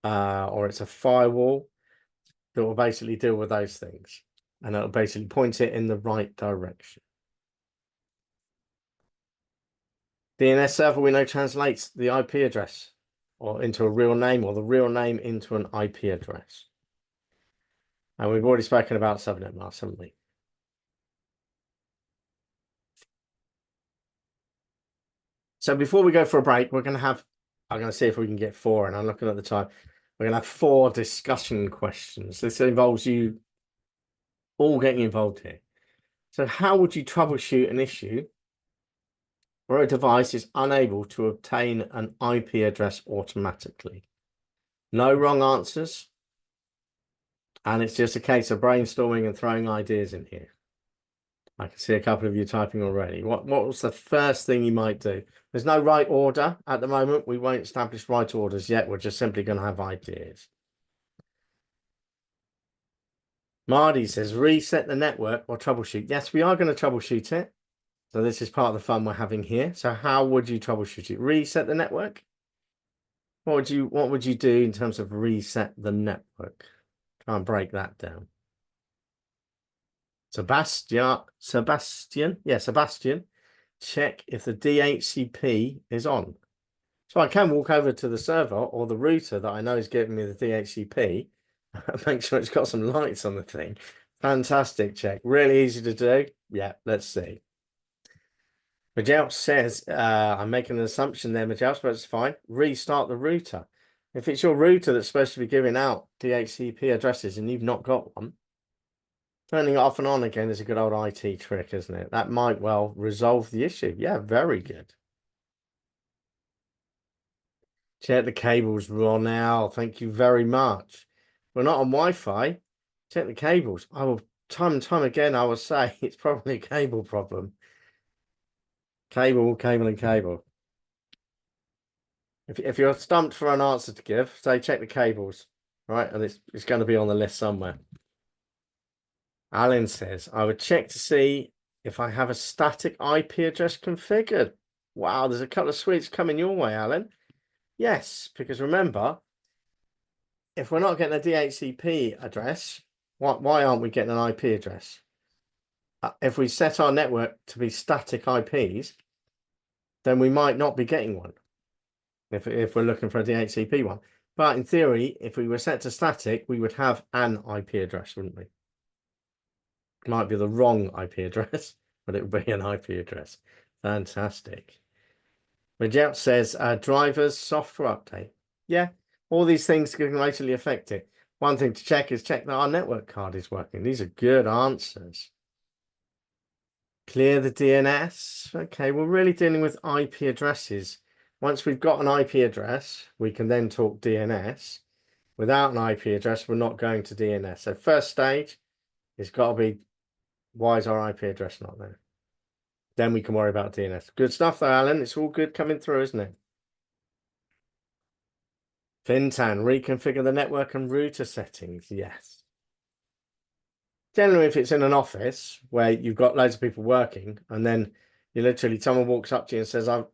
or it's a firewall that will basically deal with those things, and it'll basically point it in the right direction. DNS server, we know, translates the IP address or into a real name, or the real name into an IP address. And we've already spoken about subnet masks, haven't we? So before we go for a break, I'm going to see if we can get 4, and I'm looking at the time. We're going to have 4 discussion questions. This involves you all getting involved here. So how would you troubleshoot an issue where a device is unable to obtain an IP address automatically? No wrong answers. And it's just a case of brainstorming and throwing ideas in here. I can see a couple of you typing already. What was the first thing you might do? There's no right order at the moment. We won't establish right orders yet. We're just simply going to have ideas. Marty says, reset the network or troubleshoot. Yes, we are going to troubleshoot it. So this is part of the fun we're having here. So how would you troubleshoot it? Reset the network? What would you do in terms of reset the network? Try and break that down. Sebastian, check if the DHCP is on. So I can walk over to the server or the router that I know is giving me the DHCP and make sure it's got some lights on the thing. Fantastic check. Really easy to do. Yeah, let's see. Majel says, I'm making an assumption there, Majel, but it's fine. Restart the router. If it's your router that's supposed to be giving out DHCP addresses and you've not got one, turning it off and on again is a good old IT trick, isn't it? That might well resolve the issue. Yeah, very good. Check the cables, Ronald. Thank you very much. We're not on Wi-Fi. Check the cables. I will, time and time again, I will say it's probably a cable problem. Cable, and cable. If you're stumped for an answer to give, say check the cables, right? And it's going to be on the list somewhere. Alan says, I would check to see if I have a static IP address configured. Wow, there's a couple of sweets coming your way, Alan. Yes, because remember, if we're not getting a DHCP address, why aren't we getting an IP address? If we set our network to be static IPs, then we might not be getting one if we're looking for a DHCP one. But in theory, if we were set to static, we would have an IP address, wouldn't we? It might be the wrong IP address, but it would be an IP address. Fantastic. Majel says, drivers software update. Yeah, all these things can lately affect it. One thing to check is check that our network card is working. These are good answers. Clear the DNS. Okay, we're really dealing with IP addresses. Once we've got an IP address, we can then talk DNS. Without an IP address, we're not going to DNS. So first stage, it's got to be, why is our IP address not there? Then we can worry about DNS. Good stuff though, Alan. It's all good coming through, isn't it? Fintan, reconfigure the network and router settings. Yes. Generally, if it's in an office where you've got loads of people working, and then someone walks up to you and says, I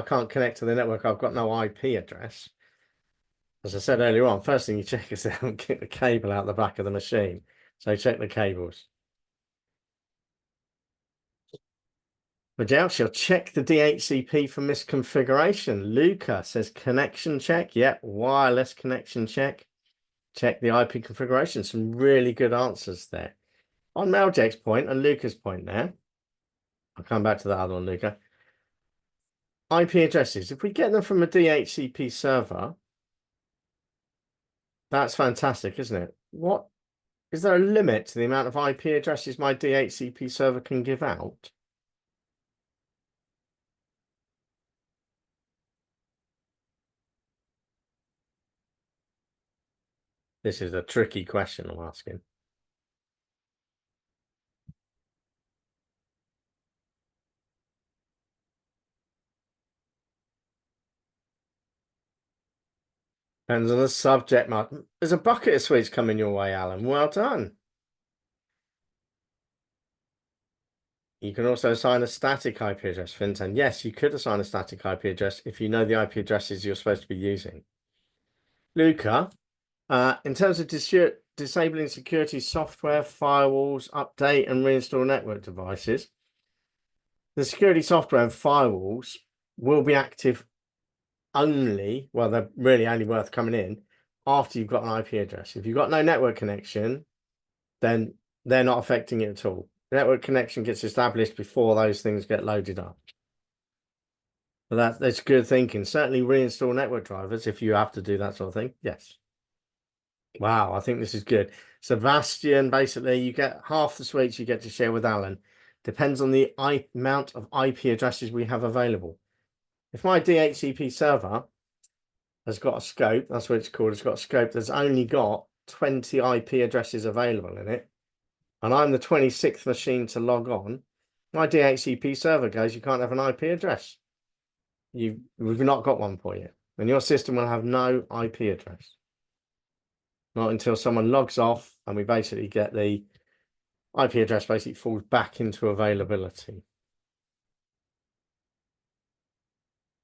can't connect to the network, I've got no IP address. As I said earlier on, first thing you check is they haven't kicked the cable out the back of the machine. So check the cables. Majel shall check the DHCP for misconfiguration. Luca says connection check. Yep, wireless connection check. Check the IP configuration. Some really good answers there. On Meljek's point and Luca's point there, I'll come back to that other one, Luca. IP addresses, if we get them from a DHCP server, that's fantastic, isn't it? Is there a limit to the amount of IP addresses my DHCP server can give out? This is a tricky question I'm asking. Depends on the subject matter. There's a bucket of sweets coming your way, Alan. Well done. You can also assign a static IP address, Fintan. Yes, you could assign a static IP address if you know the IP addresses you're supposed to be using. Luca, in terms of disabling security software, firewalls, update and reinstall network devices, the security software and firewalls will be active only, well, they're really only worth coming in after you've got an IP address. If you've got no network connection, then they're not affecting it at all. Network connection gets established before those things get loaded up. But that's good thinking. Certainly reinstall network drivers if you have to do that sort of thing. Yes. Wow, I think this is good. Sebastian, basically, you get half the sweets you get to share with Alan. Depends on the amount of IP addresses we have available. If my DHCP server has got a scope, that's what it's called, it's got a scope that's only got 20 IP addresses available in it, and I'm the 26th machine to log on, my DHCP server goes, you can't have an IP address. We've not got one for you. And your system will have no IP address. Not until someone logs off and we basically get the IP address basically falls back into availability.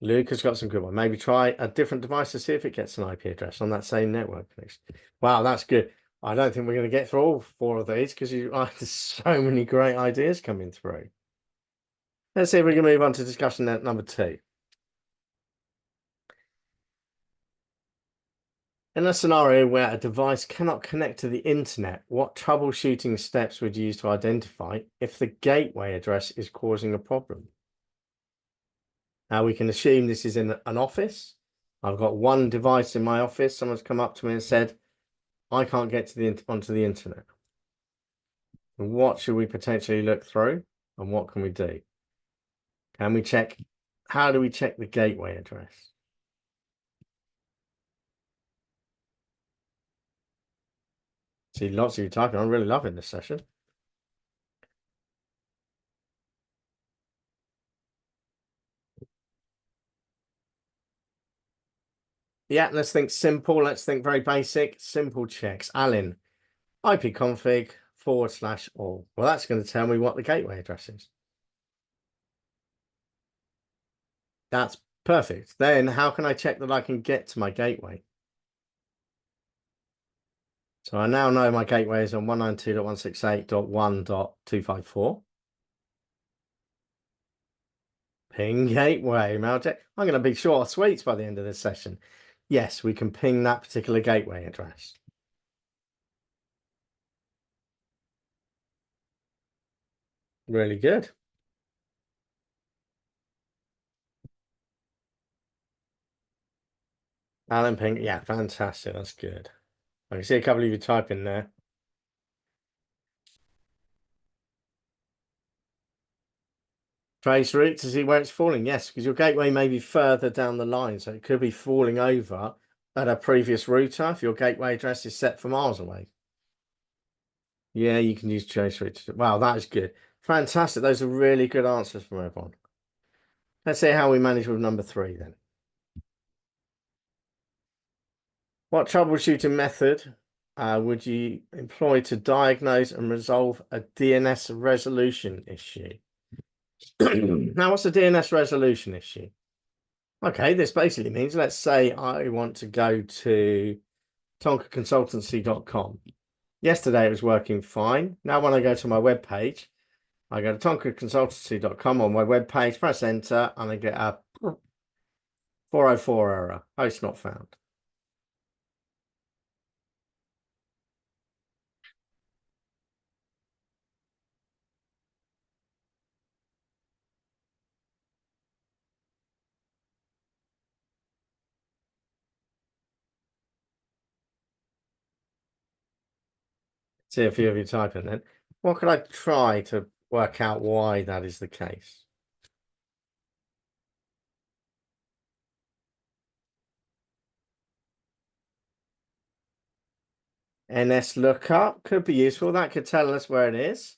Luke has got some good one. Maybe try a different device to see if it gets an IP address on that same network connection. Wow, that's good. I don't think we're going to get through all 4 of these because there's so many great ideas coming through. Let's see if we can move on to discussion number 2. In a scenario where a device cannot connect to the internet, what troubleshooting steps would you use to identify if the gateway address is causing a problem? Now we can assume this is in an office. I've got one device in my office. Someone's come up to me and said, I can't get to onto the internet. And what should we potentially look through? And what can we do? Can we check? How do we check the gateway address? See lots of you typing. I'm really loving this session. Yeah, let's think simple. Let's think very basic. Simple checks. Alan, ipconfig/all. Well, that's going to tell me what the gateway address is. That's perfect. Then how can I check that I can get to my gateway? So I now know my gateway is on 192.168.1.254. Ping gateway. I'm going to be short of sweets by the end of this session. Yes, we can ping that particular gateway address. Really good. Alan ping. Yeah, fantastic. That's good. I can see a couple of you typing there. Trace route to see where it's falling. Yes, because your gateway may be further down the line, so it could be falling over at a previous router if your gateway address is set for miles away. Yeah, you can use trace route. Wow, that is good. Fantastic. Those are really good answers from everyone. Let's see how we manage with number 3 then. What troubleshooting method would you employ to diagnose and resolve a DNS resolution issue? Now, what's a DNS resolution issue? Okay, this basically means, let's say I want to go to tonkaconsultancy.com. Yesterday it was working fine. Now when I go to my web page, I go to tonkaconsultancy.com on my web page, press enter, and I get a 404 error, host not found. See a few of you typing then. What could I try to work out why that is the case? NS lookup could be useful. That could tell us where it is.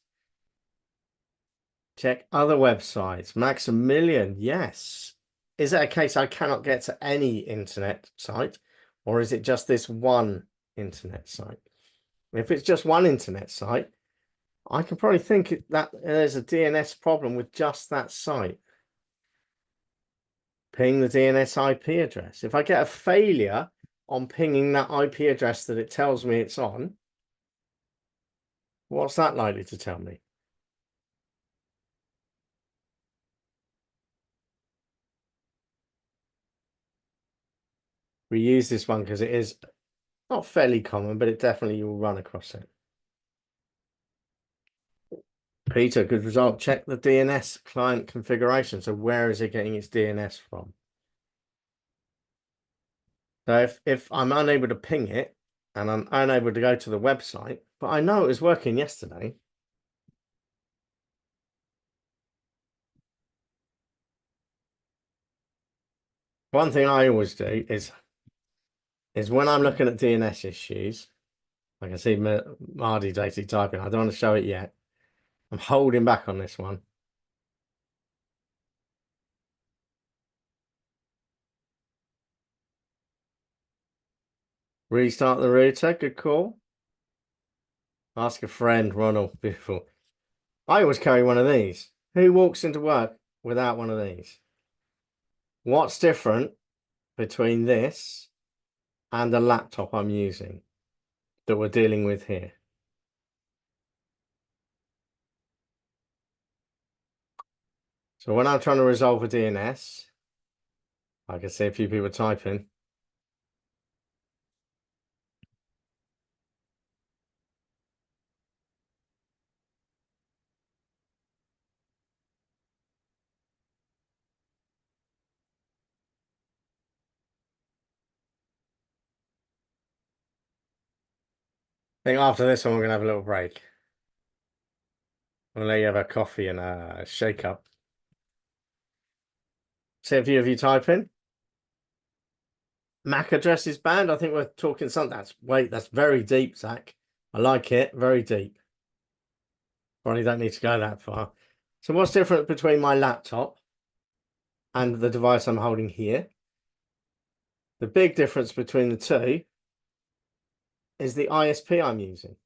Check other websites. Maximilian, yes. Is it a case I cannot get to any internet site, or is it just this one internet site? If it's just one internet site, I can probably think that there's a DNS problem with just that site. Ping the DNS IP address. If I get a failure on pinging that IP address that it tells me it's on, what's that likely to tell me? We use this one because it is not fairly common, but it definitely will run across it. Peter, good result. Check the DNS client configuration. So where is it getting its DNS from? So if I'm unable to ping it and I'm unable to go to the website, but I know it was working yesterday. One thing I always do is when I'm looking at DNS issues, I can see Mardy basically typing. I don't want to show it yet. I'm holding back on this one. Restart the router. Good call. Ask a friend, Ronald. Beautiful. I always carry one of these. Who walks into work without one of these? What's different between this and the laptop I'm using that we're dealing with here? So when I'm trying to resolve a DNS, I can see a few people typing. I think after this one, we're going to have a little break. I'm going to let you have a coffee and a shake up. See a few of you typing. MAC address is banned. I think we're talking something that's very deep, Zach. I like it. Very deep. Probably don't need to go that far. So what's different between my laptop and the device I'm holding here? The big difference between the two is the ISP I'm using.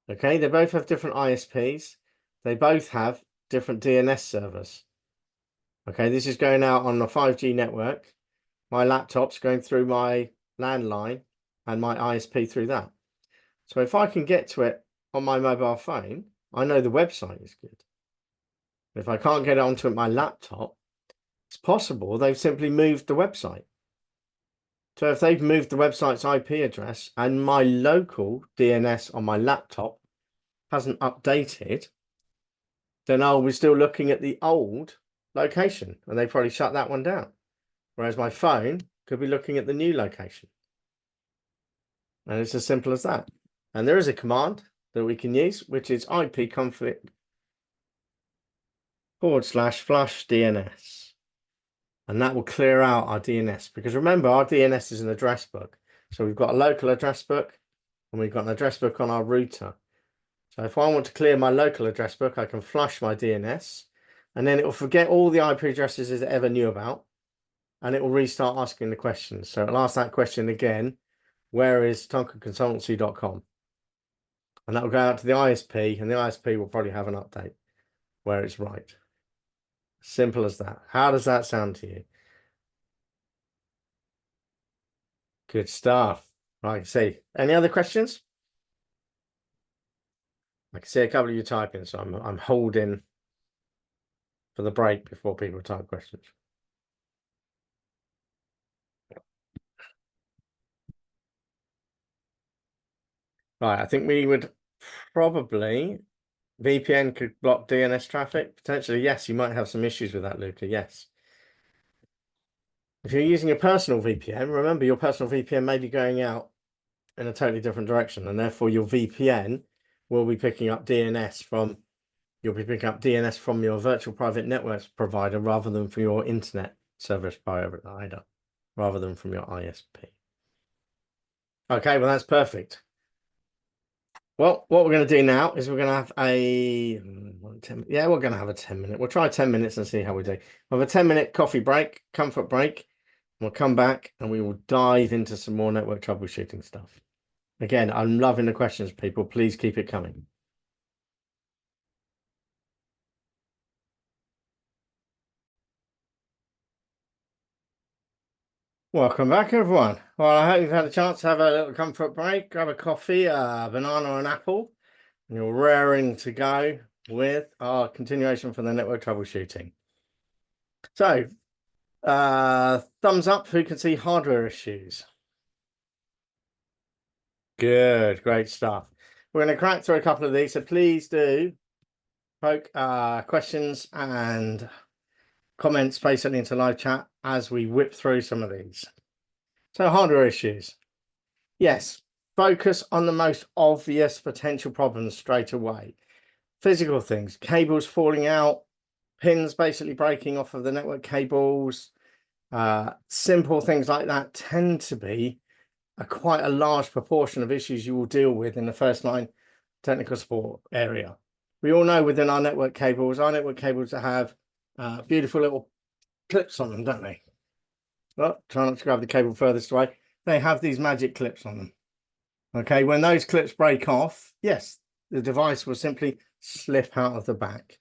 Okay, they both have different ISPs. They both have different DNS servers. Okay, this is going out on a 5G network. My laptop's going through my landline and my ISP through that. So if I can get to it on my mobile phone, I know the website is good. If I can't get onto my laptop, it's possible they've simply moved the website. So if they've moved the website's IP address and my local DNS on my laptop hasn't updated, then I'll be still looking at the old location and they probably shut that one down. Whereas my phone could be looking at the new location. And it's as simple as that. And there is a command that we can use, which is ipconfig /flush DNS. And that will clear out our DNS, because remember, our DNS is an address book. So we've got a local address book and we've got an address book on our router. So if I want to clear my local address book, I can flush my DNS and then it will forget all the IP addresses it ever knew about and it will restart asking the questions. So it'll ask that question again, where is tonkaconsultancy.com? And that will go out to the ISP and the ISP will probably have an update where it's right. Simple as that. How does that sound to you? Good stuff. Right, see. Any other questions? I can see a couple of you typing, so I'm holding for the break before people type questions. Right, I think we would probably VPN could block DNS traffic. Potentially, yes, you might have some issues with that, Luca. Yes. If you're using a personal VPN, remember your personal VPN may be going out in a totally different direction, and therefore your VPN will be picking up DNS from your virtual private networks provider rather than from your internet service provider, rather than from your ISP. Okay, well, that's perfect. Well, what we're going to do now is we're going to have a 10, yeah, we're going to have a 10-minute. We'll try 10 minutes and see how we do. We'll have a 10-minute coffee break, comfort break. We'll come back and we will dive into some more network troubleshooting stuff. Again, I'm loving the questions, people. Please keep it coming. Welcome back, everyone. Well, I hope you've had a chance to have a little comfort break, grab a coffee, a banana or an apple, and you're raring to go with our continuation for the network troubleshooting. So, thumbs up who can see hardware issues. Good, great stuff. We're going to crack through a couple of these, so please do poke questions and comments basically into live chat as we whip through some of these. So, hardware issues. Yes, focus on the most obvious potential problems straight away. Physical things, cables falling out, pins basically breaking off of the network cables, simple things like that tend to be quite a large proportion of issues you will deal with in the first line technical support area. We all know within our network cables that have beautiful little clips on them, don't they? Well, try not to grab the cable furthest away. They have these magic clips on them. Okay, when those clips break off, yes, the device will simply slip out of the back.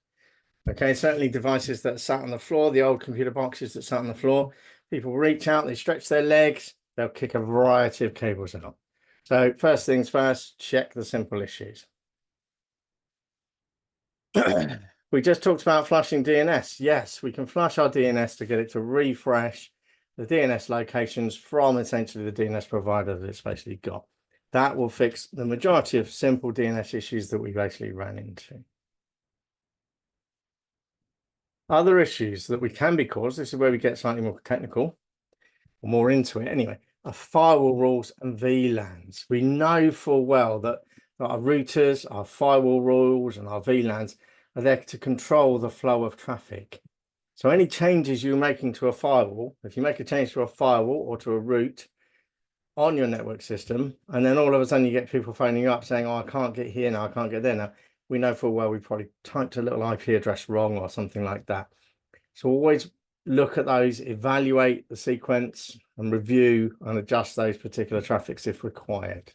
Okay, certainly devices that sat on the floor, the old computer boxes that sat on the floor, people reach out, they stretch their legs, they'll kick a variety of cables out. So first things first, check the simple issues. We just talked about flushing DNS. Yes, we can flush our DNS to get it to refresh the DNS locations from essentially the DNS provider that it's basically got. That will fix the majority of simple DNS issues that we've actually ran into. Other issues that we can be caused, this is where we get slightly more technical, or more into it anyway, are firewall rules and VLANs. We know full well that our routers, our firewall rules, and our VLANs are there to control the flow of traffic. So any changes you're making to a firewall, if you make a change to a firewall or to a route on your network system, and then all of a sudden you get people phoning you up saying, oh, I can't get here now, I can't get there now. We know full well we probably typed a little IP address wrong or something like that. So always look at those, evaluate the sequence and review and adjust those particular traffics if required.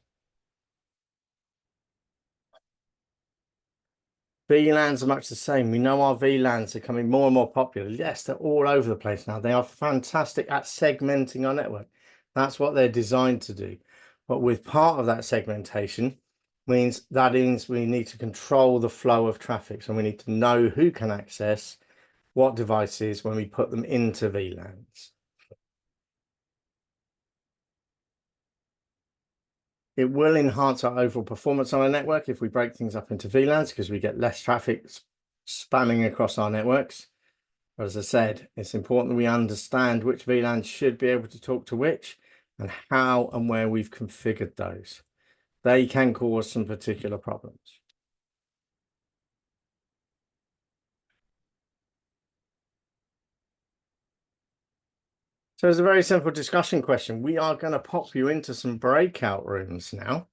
VLANs are much the same. We know our VLANs are becoming more and more popular. Yes, they're all over the place now. They are fantastic at segmenting our network. That's what they're designed to do. But with part of that segmentation means we need to control the flow of traffic. So we need to know who can access what devices when we put them into VLANs. It will enhance our overall performance on our network if we break things up into VLANs because we get less traffic spamming across our networks. But as I said, it's important that we understand which VLANs should be able to talk to which and how and where we've configured those. They can cause some particular problems. So it's a very simple discussion question. We are going to pop you into some breakout rooms now.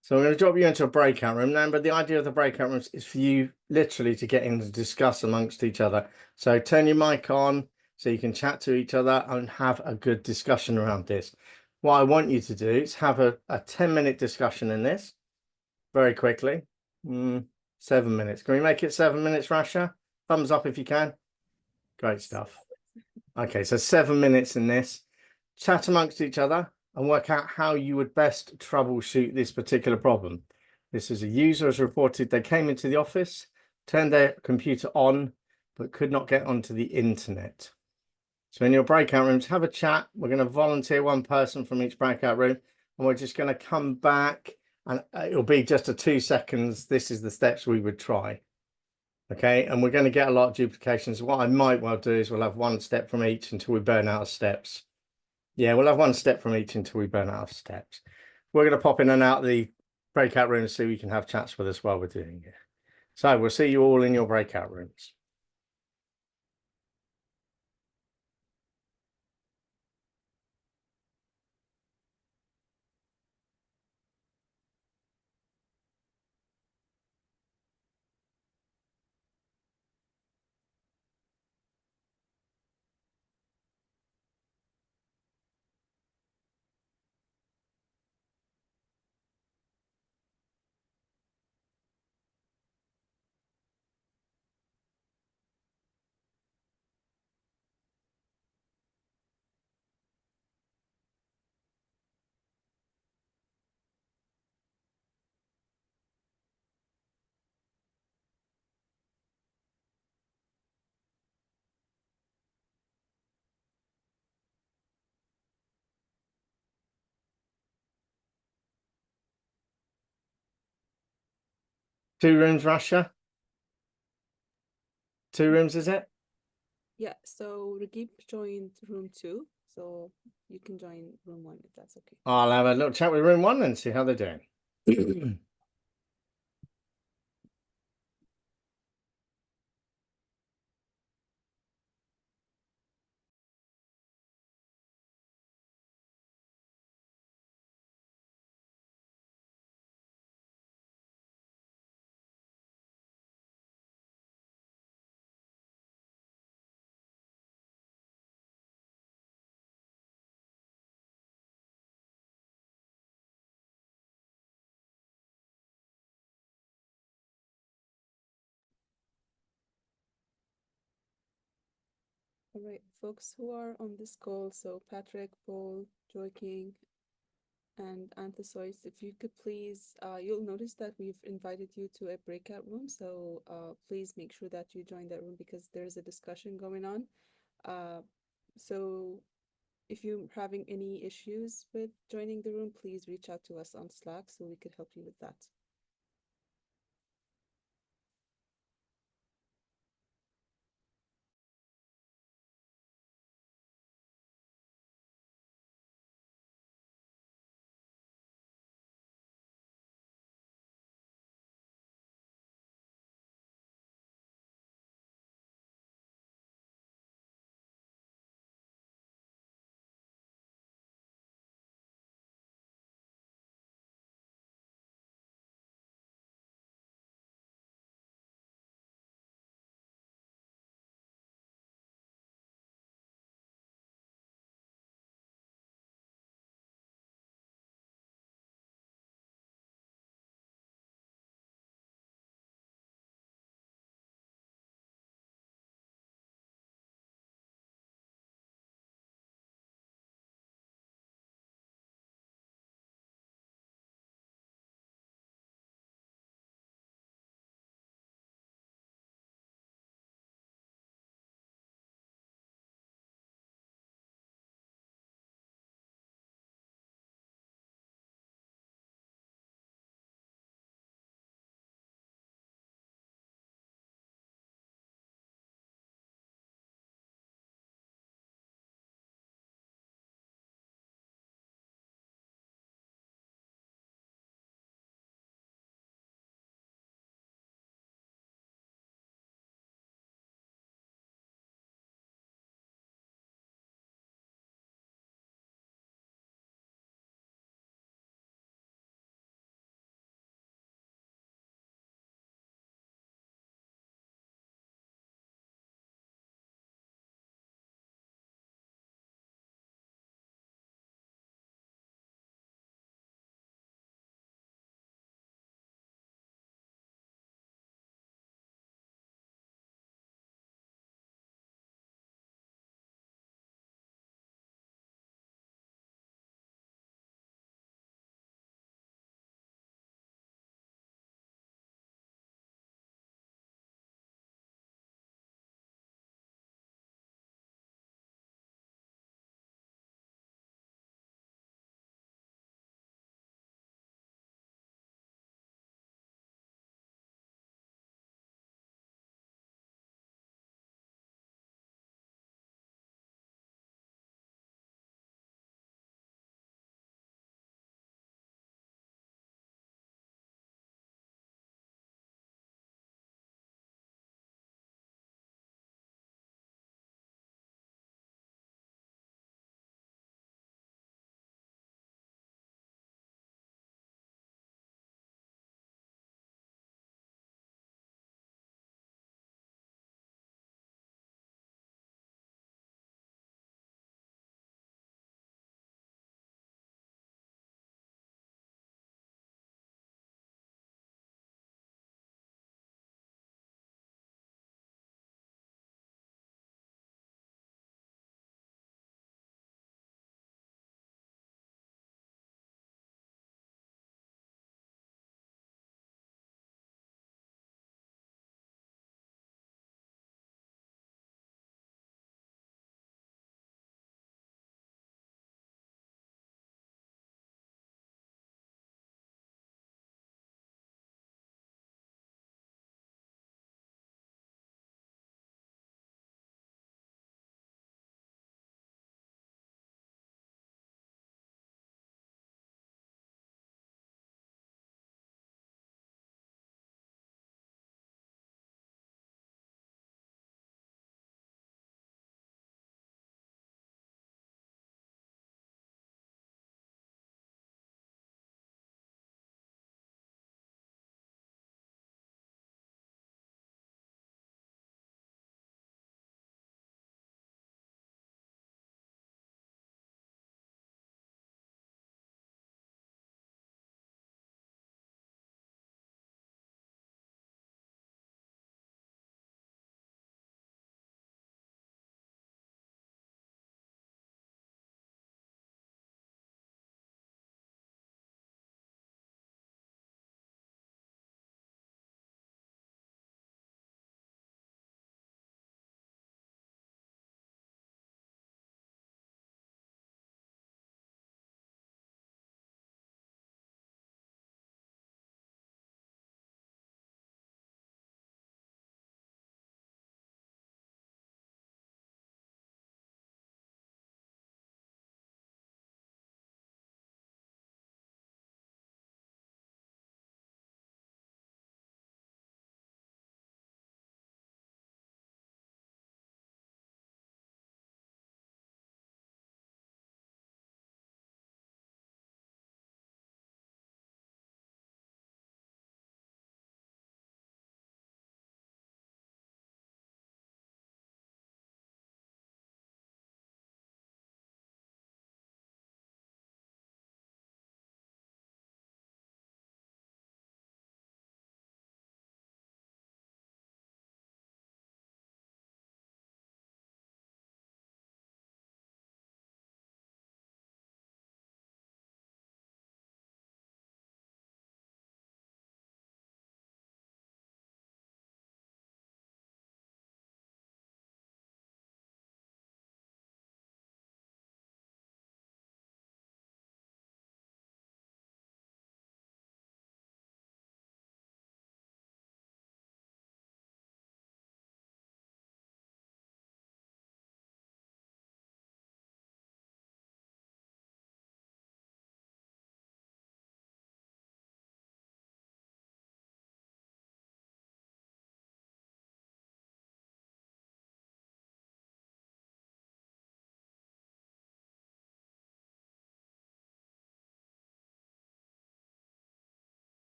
So I'm going to drop you into a breakout room. Remember, the idea of the breakout rooms is for you literally to get in and discuss amongst each other. So turn your mic on so you can chat to each other and have a good discussion around this. What I want you to do is have a 10-minute discussion in this very quickly. 7 minutes. Can we make it 7 minutes, Rasha? Thumbs up if you can. Great stuff. Okay, so 7 minutes in this. Chat amongst each other and work out how you would best troubleshoot this particular problem. This is a user has reported they came into the office, turned their computer on, but could not get onto the internet. So in your breakout rooms, have a chat. We're going to volunteer one person from each breakout room, and we're just going to come back, and it'll be just a 2 seconds. This is the steps we would try. Okay, and we're going to get a lot of duplications. What I might well do is we'll have one step from each until we burn out of steps. Yeah, we'll have one step from each until we burn out of steps. We're going to pop in and out the breakout rooms so we can have chats with us while we're doing it. So we'll see you all in your breakout rooms. 2 rooms, Russia? 2 rooms, is it? Yeah, so Ragib joined room 2, so you can join room 1 if that's okay. I'll have a little chat with room 1 and see how they're doing. All right, folks who are on this call, so Patrick, Paul, Joy King, and Anthosois, if you could please, you'll notice that we've invited you to a breakout room, so please make sure that you join that room because there's a discussion going on. So if you're having any issues with joining the room, please reach out to us on Slack so we could help you with that.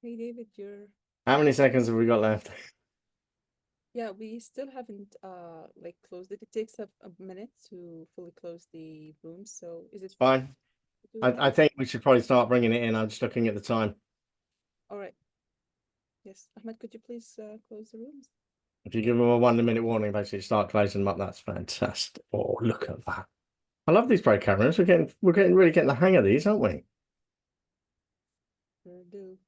Hey David, you're How many seconds have we got left? yeah, we still haven't like closed it. It takes a minute to fully close the room. So is it It's fine. do that? I think we should probably start bringing it in. I'm just looking at the time. All right. Yes. Ahmed, could you please close the rooms? If you give them a 1 minute warning, basically start closing them up. That's fantastic. Oh, look at that. I love these Pro cameras. We're really getting the hang of these, aren't we? Sure do.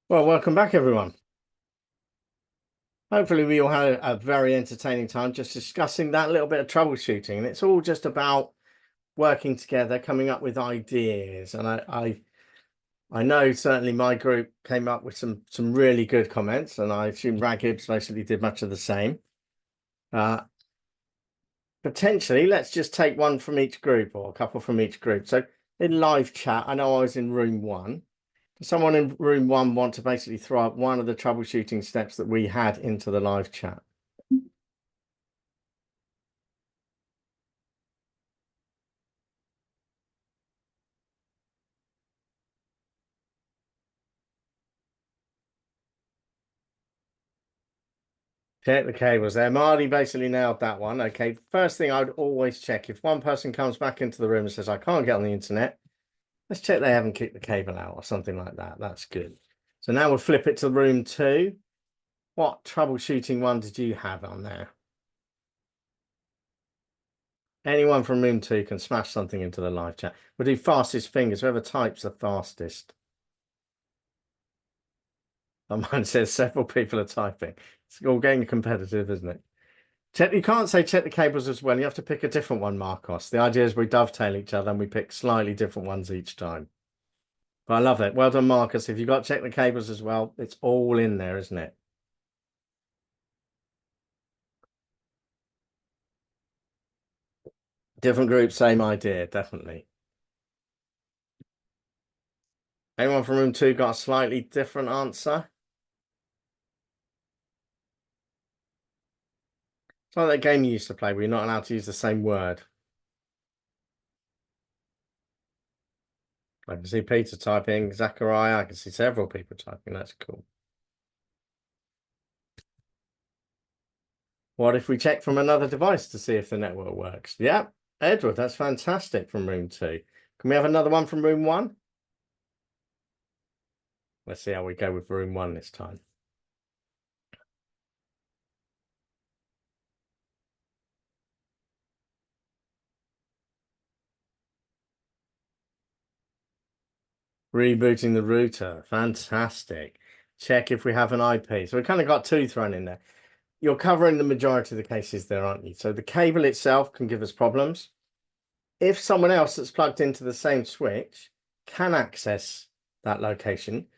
Well, welcome back, everyone. Hopefully, we all had a very entertaining time just discussing that little bit of troubleshooting. And it's all just about working together, coming up with ideas. And I know certainly my group came up with some really good comments, and I assume Raghib's basically did much of the same. Potentially, let's just take one from each group or a couple from each group. So in live chat, I know I was in room one. Does someone in room one want to basically throw up one of the troubleshooting steps that we had into the live chat? Check the cables there. Marty basically nailed that one. Okay, first thing I'd always check if one person comes back into the room and says, I can't get on the internet, let's check they haven't kicked the cable out or something like that. That's good. So now we'll flip it to room two. What troubleshooting one did you have on there? Anyone from room two can smash something into the live chat. We'll do fastest fingers, whoever types the fastest. Mine says several people are typing. It's all getting competitive, isn't it? You can't say check the cables as well. You have to pick a different one, Marcos. The idea is we dovetail each other and we pick slightly different ones each time. But I love that. Well done, Marcus. If you've got check the cables as well, it's all in there, isn't it? Different groups, same idea, definitely. Anyone from room two got a slightly different answer? It's like that game you used to play where you're not allowed to use the same word. I can see Peter typing, Zachariah. I can see several people typing. That's cool. What if we check from another device to see if the network works? Yeah, Edward, that's fantastic from room two. Can we have another one from room one? Let's see how we go with room one this time. Rebooting the router. Fantastic. Check if we have an IP. So we kind of got two thrown in there. You're covering the majority of the cases there, aren't you? So the cable itself can give us problems. If someone else that's plugged into the same switch can access that location,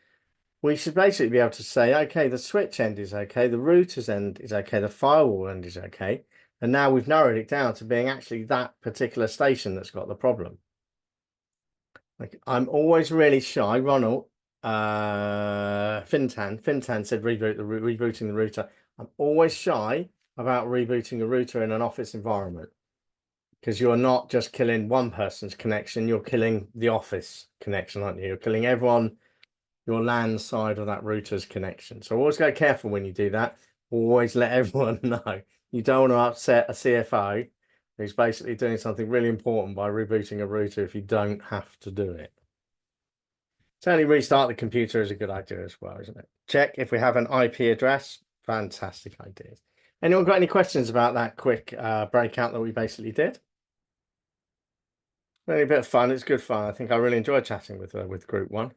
we should basically be able to say, okay, the switch end is okay, the router's end is okay, the firewall end is okay. And now we've narrowed it down to being actually that particular station that's got the problem. Like, I'm always really shy. Ronald, Fintan said rebooting the router. I'm always shy about rebooting a router in an office environment because you're not just killing one person's connection, you're killing the office connection, aren't you? You're killing everyone, your LAN side of that router's connection. So always go careful when you do that. Always let everyone know. You don't want to upset a CFO who's basically doing something really important by rebooting a router if you don't have to do it. Certainly restart the computer is a good idea as well, isn't it? Check if we have an IP address. Fantastic idea. Anyone got any questions about that quick breakout that we basically did? Really a bit of fun. It's good fun. I think I really enjoyed chatting with group one.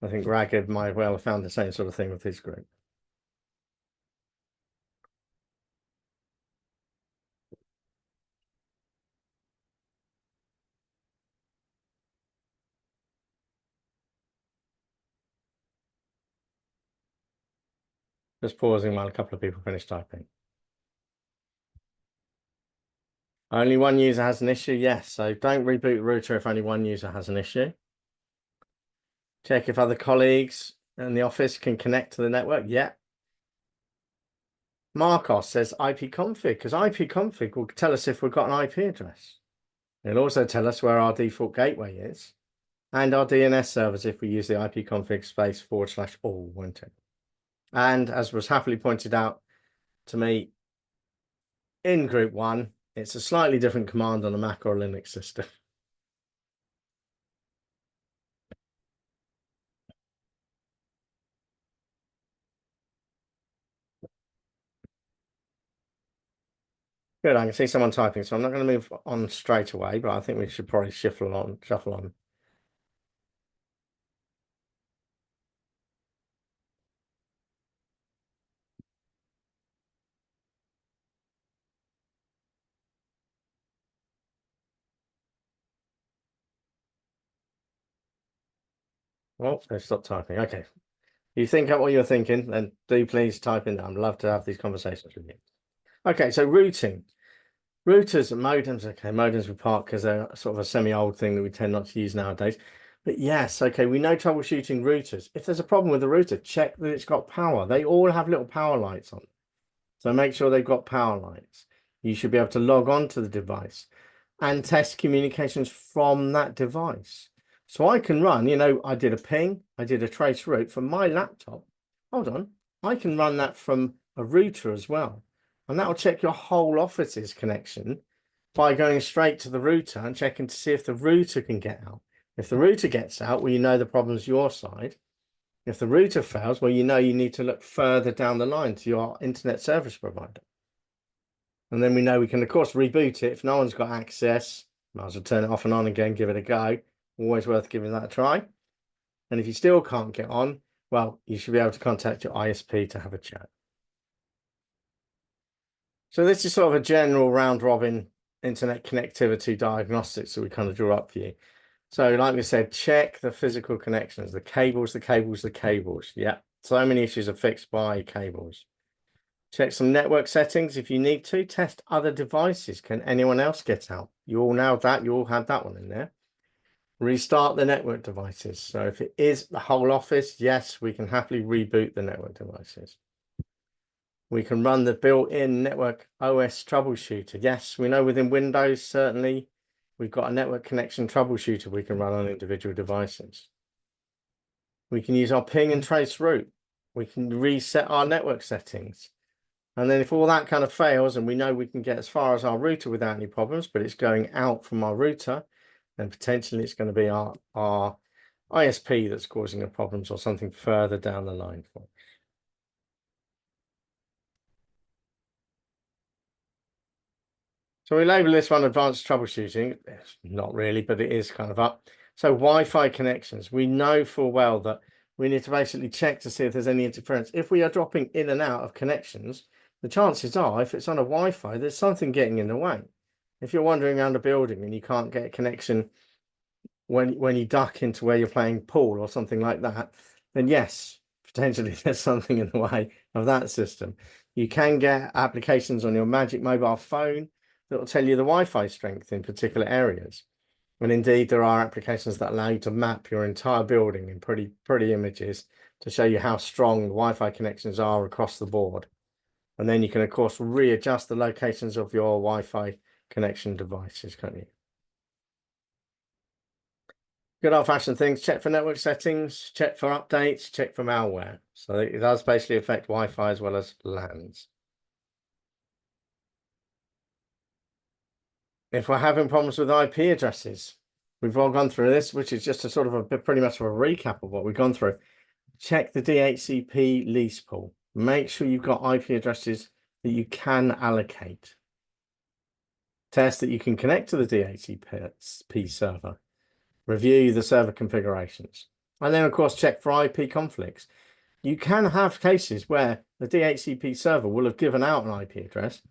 I think Ragged might well have found the same sort of thing with his group. Just pausing while a couple of people finish typing. Only one user has an issue? Yes. So don't reboot router if only one user has an issue. Check if other colleagues in the office can connect to the network. Yeah. Marcos says ipconfig, because ipconfig will tell us if we've got an IP address. It'll also tell us where our default gateway is and our DNS servers if we use the ipconfig space /all, won't it? And as was happily pointed out to me in group one, it's a slightly different command on a Mac or a Linux system. Good, I can see someone typing, so I'm not going to move on straight away, but I think we should probably shuffle on. Oh, they've stopped typing. Okay. You think out what you're thinking, then do please type in. I'd love to have these conversations with you. Okay, so routing. Routers and modems, okay, modems we park because they're sort of a semi-old thing that we tend not to use nowadays. But yes, okay, we know troubleshooting routers. If there's a problem with the router, check that it's got power. They all have little power lights on. So make sure they've got power lights. You should be able to log on to the device and test communications from that device. So I can run, I did a ping, I did a trace route from my laptop. Hold on, I can run that from a router as well. And that will check your whole office's connection by going straight to the router and checking to see if the router can get out. If the router gets out, well, you know the problem's your side. If the router fails, well, you know you need to look further down the line to your internet service provider. And then we know we can, of course, reboot it. If no one's got access, might as well turn it off and on again, give it a go. Always worth giving that a try. And if you still can't get on, well, you should be able to contact your ISP to have a chat. So this is sort of a general round robin internet connectivity diagnostics that we kind of draw up for you. So like we said, check the physical connections, the cables. Yeah, so many issues are fixed by cables. Check some network settings if you need to. Test other devices. Can anyone else get out? You all know that. You all had that one in there. Restart the network devices. So if it is the whole office, yes, we can happily reboot the network devices. We can run the built-in network OS troubleshooter. Yes, we know within Windows, certainly, we've got a network connection troubleshooter we can run on individual devices. We can use our ping and trace route. We can reset our network settings. And then if all that kind of fails and we know we can get as far as our router without any problems, but it's going out from our router, then potentially it's going to be our ISP that's causing the problems or something further down the line for us. So we label this one advanced troubleshooting. It's not really, but it is kind of up. So Wi-Fi connections. We know full well that we need to basically check to see if there's any interference. If we are dropping in and out of connections, the chances are, if it's on a Wi-Fi, there's something getting in the way. If you're wandering around a building and you can't get a connection when you duck into where you're playing pool or something like that, then yes, potentially there's something in the way of that system. You can get applications on your Magic mobile phone that will tell you the Wi-Fi strength in particular areas. And indeed, there are applications that allow you to map your entire building in pretty images to show you how strong the Wi-Fi connections are across the board. And then you can, of course, readjust the locations of your Wi-Fi connection devices, can't you? Good old-fashioned things, check for network settings, check for updates, check for malware. So it does basically affect Wi-Fi as well as LANs. If we're having problems with IP addresses, we've all gone through this, which is just a sort of a bit, pretty much of a recap of what we've gone through. Check the DHCP lease pool. Make sure you've got IP addresses that you can allocate. Test that you can connect to the DHCP server. Review the server configurations. And then, of course, check for IP conflicts. You can have cases where the DHCP server will have given out an IP address,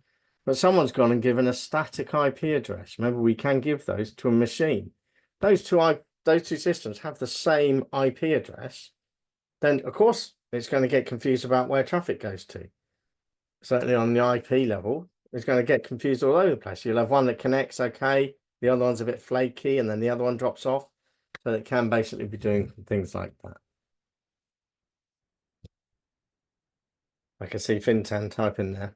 but someone's gone and given a static IP address. Remember, we can give those to a machine. Those two systems have the same IP address. Then, of course, it's going to get confused about where traffic goes to. Certainly on the IP level, it's going to get confused all over the place. You'll have one that connects okay, the other one's a bit flaky, and then the other one drops off. So it can basically be doing things like that. I can see Fintan type in there.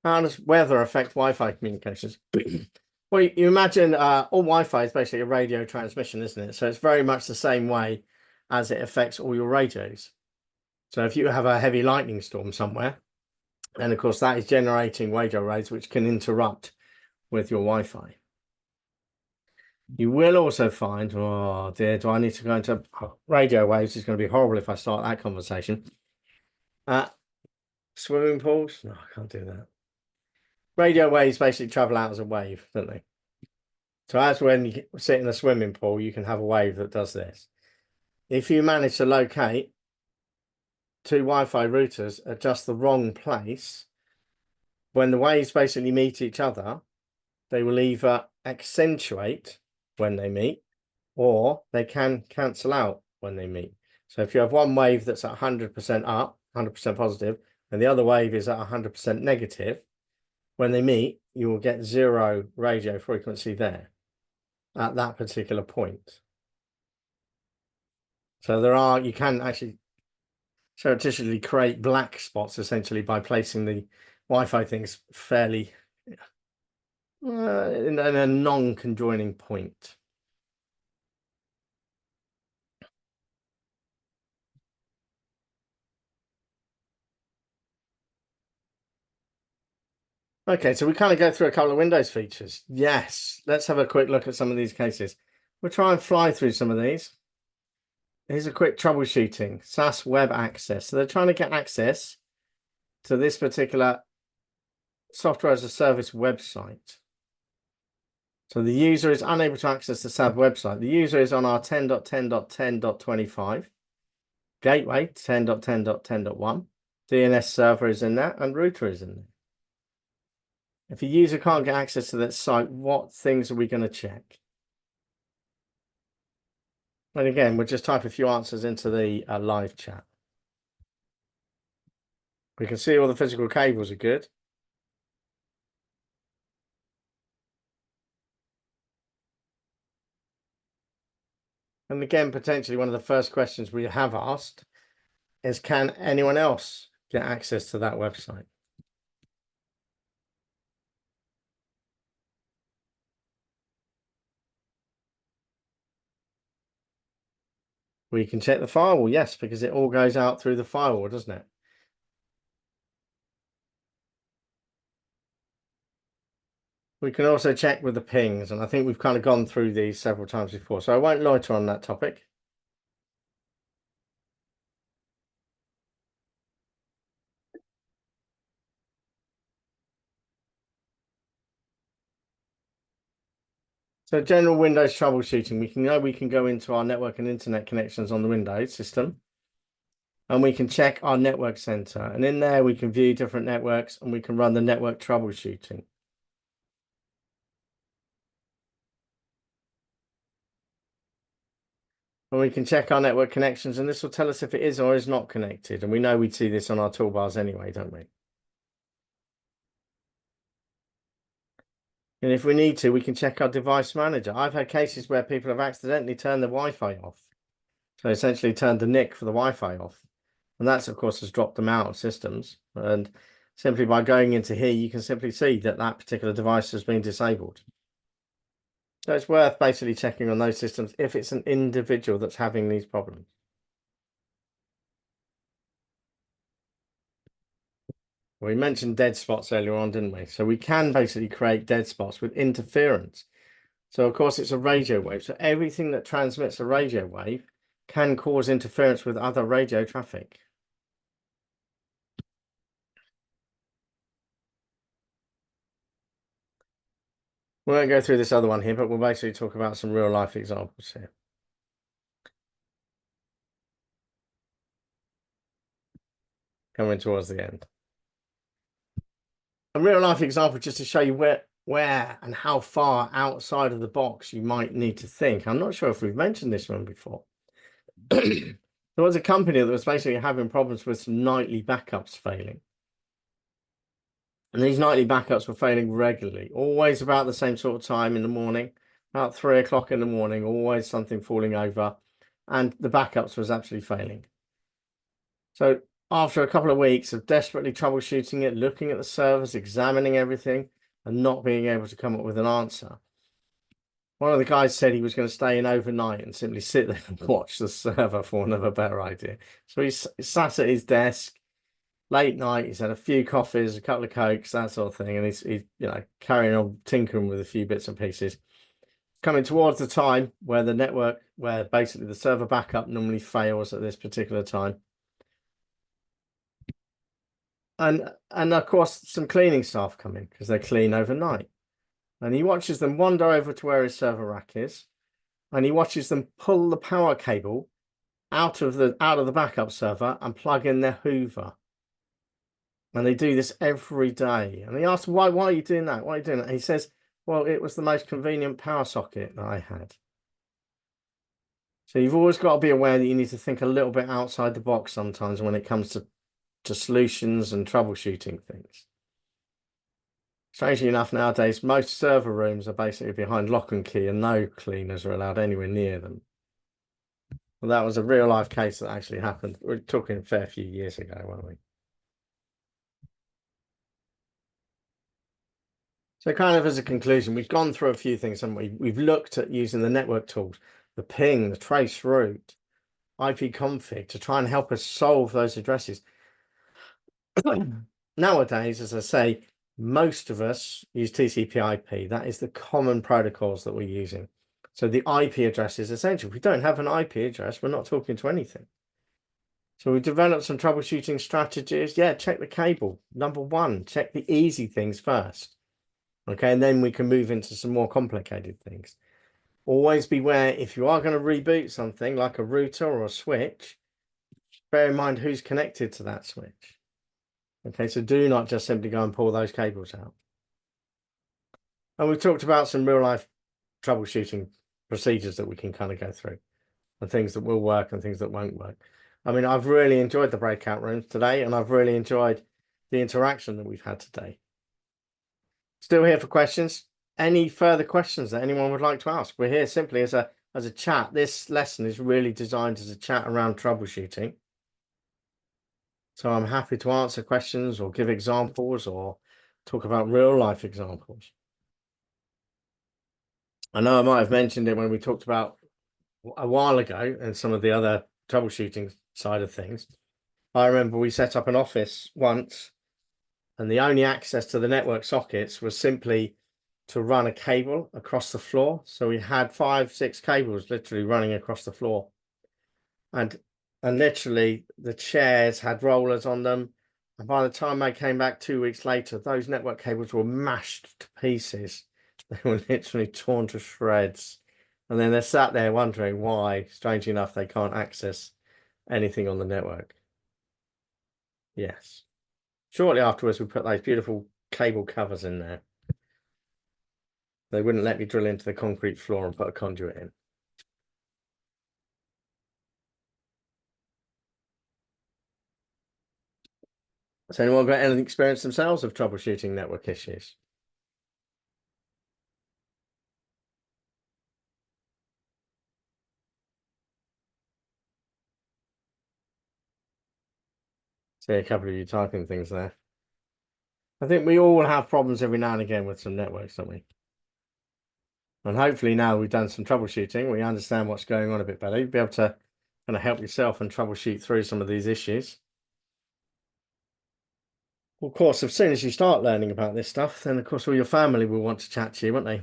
How does weather affect Wi-Fi communications? Well, you imagine all Wi-Fi is basically a radio transmission, isn't it? So it's very much the same way as it affects all your radios. So if you have a heavy lightning storm somewhere, then of course that is generating radio waves which can interrupt with your Wi-Fi. You will also find, oh dear, do I need to go into radio waves? It's going to be horrible if I start that conversation. Swimming pools? No, I can't do that. Radio waves basically travel out as a wave, don't they? So as when you sit in a swimming pool, you can have a wave that does this. If you manage to locate two Wi-Fi routers at just the wrong place, when the waves basically meet each other, they will either accentuate when they meet, or they can cancel out when they meet. So if you have one wave that's at 100% up, 100% positive, and the other wave is at 100% negative, when they meet, you will get zero radio frequency there at that particular point. So you can actually surreptitiously create black spots essentially by placing the Wi-Fi things fairly in a non-conjoining point. Okay, so we kind of go through a couple of Windows features. Yes, let's have a quick look at some of these cases. We'll try and fly through some of these. Here's a quick troubleshooting, SaaS web access. So they're trying to get access to this particular software as a service website. So the user is unable to access the SAB website. The user is on our 10.10.10.25. Gateway 10.10.10.1. DNS server is in there and router is in there. If a user can't get access to that site, what things are we going to check? And again, we'll just type a few answers into the live chat. We can see all the physical cables are good. And again, potentially one of the first questions we have asked is, can anyone else get access to that website? We can check the firewall, yes, because it all goes out through the firewall, doesn't it? We can also check with the pings, and I think we've kind of gone through these several times before, so I won't loiter on that topic. So general Windows troubleshooting, we can go into our network and internet connections on the Windows system, and we can check our network center, and in there we can view different networks and we can run the network troubleshooting. And we can check our network connections, and this will tell us if it is or is not connected. And we know we'd see this on our toolbars anyway, don't we? And if we need to, we can check our device manager. I've had cases where people have accidentally turned the Wi-Fi off. So essentially turned the NIC for the Wi-Fi off. And that's, of course, has dropped them out of systems. And simply by going into here, you can simply see that that particular device has been disabled. So it's worth basically checking on those systems if it's an individual that's having these problems. We mentioned dead spots earlier on, didn't we? So we can basically create dead spots with interference. So of course it's a radio wave. So everything that transmits a radio wave can cause interference with other radio traffic. We won't go through this other one here, but we'll basically talk about some real life examples here. Coming towards the end. A real life example just to show you where and how far outside of the box you might need to think. I'm not sure if we've mentioned this one before. There was a company that was basically having problems with some nightly backups failing. And these nightly backups were failing regularly, always about the same sort of time in the morning, about 3 o'clock in the morning, always something falling over. And the backups was actually failing. So after a couple of weeks of desperately troubleshooting it, looking at the servers, examining everything, and not being able to come up with an answer, one of the guys said he was going to stay in overnight and simply sit there and watch the server, for want of a better idea. So he sat at his desk late night. He's had a few coffees, a couple of cokes, that sort of thing, and he's carrying on tinkering with a few bits and pieces. Coming towards the time where the network, where basically the server backup normally fails at this particular time. And of course, some cleaning staff come in because they clean overnight. And he watches them wander over to where his server rack is, and he watches them pull the power cable out of the backup server and plug in their Hoover. And they do this every day. And he asks, why are you doing that? Why are you doing that? And he says, well, it was the most convenient power socket that I had. So you've always got to be aware that you need to think a little bit outside the box sometimes when it comes to solutions and troubleshooting things. Strangely enough, nowadays, most server rooms are basically behind lock and key and no cleaners are allowed anywhere near them. Well, that was a real life case that actually happened. We're talking a fair few years ago, weren't we? So kind of as a conclusion, we've gone through a few things, haven't we? We've looked at using the network tools, the ping, the trace route, IP config to try and help us solve those addresses. Nowadays, as I say, most of us use TCP/IP. That is the common protocols that we're using. So the IP address is essential. If we don't have an IP address, we're not talking to anything. So we developed some troubleshooting strategies. Yeah, check the cable. Number one, check the easy things first. Okay, and then we can move into some more complicated things. Always beware if you are going to reboot something like a router or a switch, bear in mind who's connected to that switch. Okay, so do not just simply go and pull those cables out. And we've talked about some real life troubleshooting procedures that we can kind of go through and things that will work and things that won't work. I mean, I've really enjoyed the breakout rooms today, and I've really enjoyed the interaction that we've had today. Still here for questions. Any further questions that anyone would like to ask? We're here simply as a chat. This lesson is really designed as a chat around troubleshooting. So I'm happy to answer questions or give examples or talk about real life examples. I know I might have mentioned it when we talked about a while ago and some of the other troubleshooting side of things. I remember we set up an office once and the only access to the network sockets was simply to run a cable across the floor. So we had 5, 6 cables literally running across the floor. And literally the chairs had rollers on them. And by the time I came back 2 weeks later, those network cables were mashed to pieces. They were literally torn to shreds. And then they're sat there wondering why, strangely enough, they can't access anything on the network. Yes. Shortly afterwards, we put those beautiful cable covers in there. They wouldn't let me drill into the concrete floor and put a conduit in. Has anyone got any experience themselves of troubleshooting network issues? See a couple of you typing things there. I think we all have problems every now and again with some networks, don't we? And hopefully now we've done some troubleshooting, we understand what's going on a bit better. You'll be able to kind of help yourself and troubleshoot through some of these issues. Of course, as soon as you start learning about this stuff, then of course all your family will want to chat to you, won't they?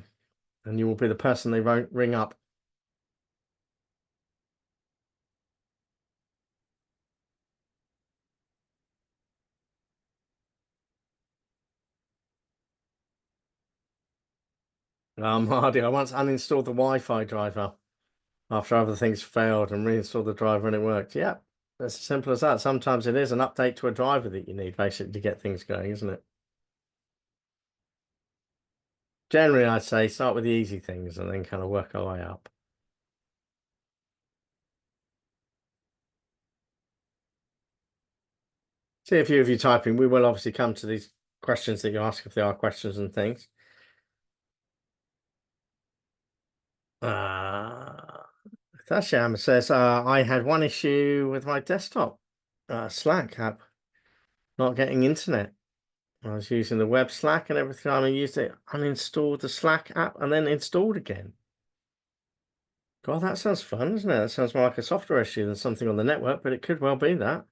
And you will be the person they won't ring up. Hardy, I once uninstalled the Wi-Fi driver after other things failed and reinstalled the driver and it worked. Yeah, that's as simple as that. Sometimes it is an update to a driver that you need basically to get things going, isn't it? Generally, I'd say start with the easy things and then kind of work our way up. See a few of you typing. We will obviously come to these questions that you ask if there are questions and things. Thasham says, I had one issue with my desktop Slack app not getting internet. I was using the web Slack and every time I used it, uninstalled the Slack app and then installed again. God, that sounds fun, doesn't it? That sounds more like a software issue than something on the network, but it could well be that.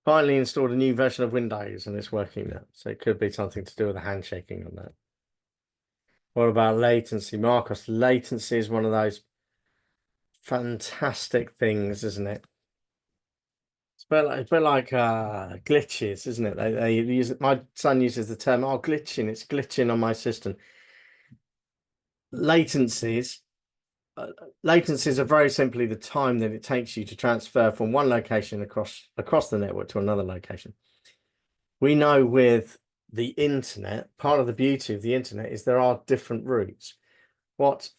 Finally installed a new version of Windows and it's working now. So it could be something to do with the handshaking on that. What about latency, Marcos? Latency is one of those fantastic things, isn't it? It's a bit like glitches, isn't it? They use it. My son uses the term, "Oh, glitching." It's glitching on my system. Latencies. Latencies are very simply the time that it takes you to transfer from one location across the network to another location. We know with the internet, part of the beauty of the internet is there are different routes. What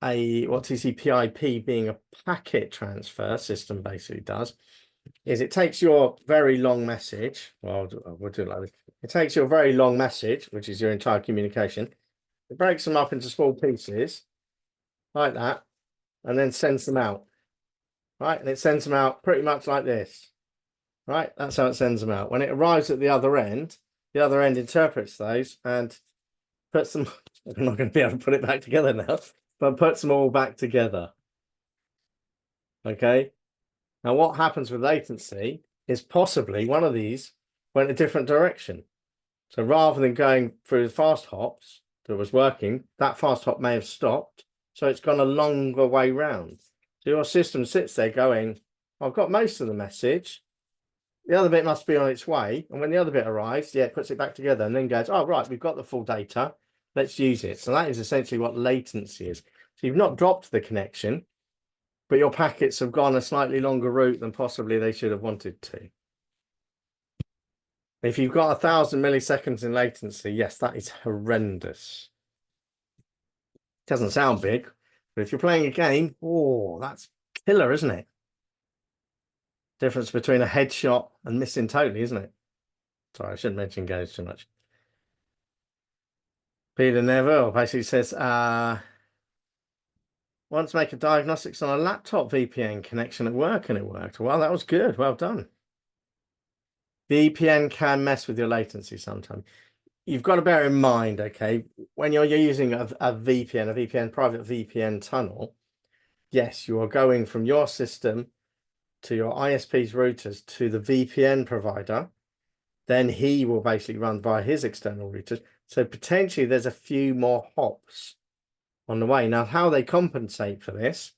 TCP/IP being a packet transfer system basically does is it takes your very long message. Well, we'll do it like this. It takes your very long message, which is your entire communication. It breaks them up into small pieces like that, and then sends them out. Right, and it sends them out pretty much like this. Right, that's how it sends them out. When it arrives at the other end interprets those and puts them. I'm not going to be able to put it back together now, but puts them all back together. Okay. Now, what happens with latency is possibly one of these went a different direction. So rather than going through the fast hops that was working, that fast hop may have stopped. So it's gone a longer way round. So your system sits there going, I've got most of the message. The other bit must be on its way. And when the other bit arrives, yeah, it puts it back together and then goes, oh, right, we've got the full data. Let's use it. So that is essentially what latency is. So you've not dropped the connection, but your packets have gone a slightly longer route than possibly they should have wanted to. If you've got 1,000 milliseconds in latency, yes, that is horrendous. Doesn't sound big, but if you're playing a game, oh, that's killer, isn't it? Difference between a headshot and missing totally, isn't it? Sorry, I shouldn't mention games too much. Peter Neville basically says, once make a diagnostics on a laptop VPN connection at work and it worked. Well, that was good. Well done. VPN can mess with your latency sometimes. You've got to bear in mind, okay, when you're using a VPN, private VPN tunnel, yes, you are going from your system to your ISP's routers to the VPN provider. Then he will basically run via his external routers. So potentially there's a few more hops on the way. Now, how they compensate for this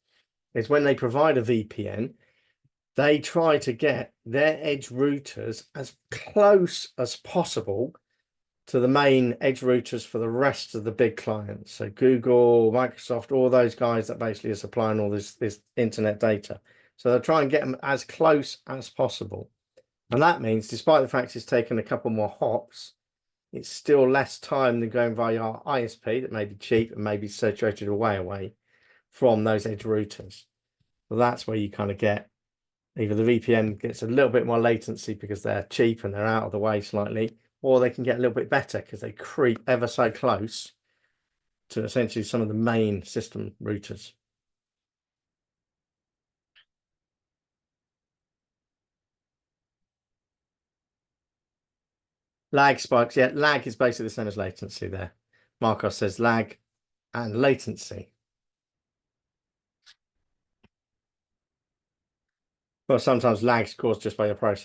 is when they provide a VPN, they try to get their edge routers as close as possible to the main edge routers for the rest of the big clients. So Google, Microsoft, all those guys that basically are supplying all this internet data. So they'll try and get them as close as possible. And that means, despite the fact it's taken a couple more hops, it's still less time than going via our ISP that may be cheap and may be saturated away from those edge routers. So that's where you kind of get either the VPN gets a little bit more latency because they're cheap and they're out of the way slightly, or they can get a little bit better because they creep ever so close to essentially some of the main system routers. Lag spikes, yeah, lag is basically the same as latency there. Marcos says lag and latency. Well, sometimes lag's caused just by your process.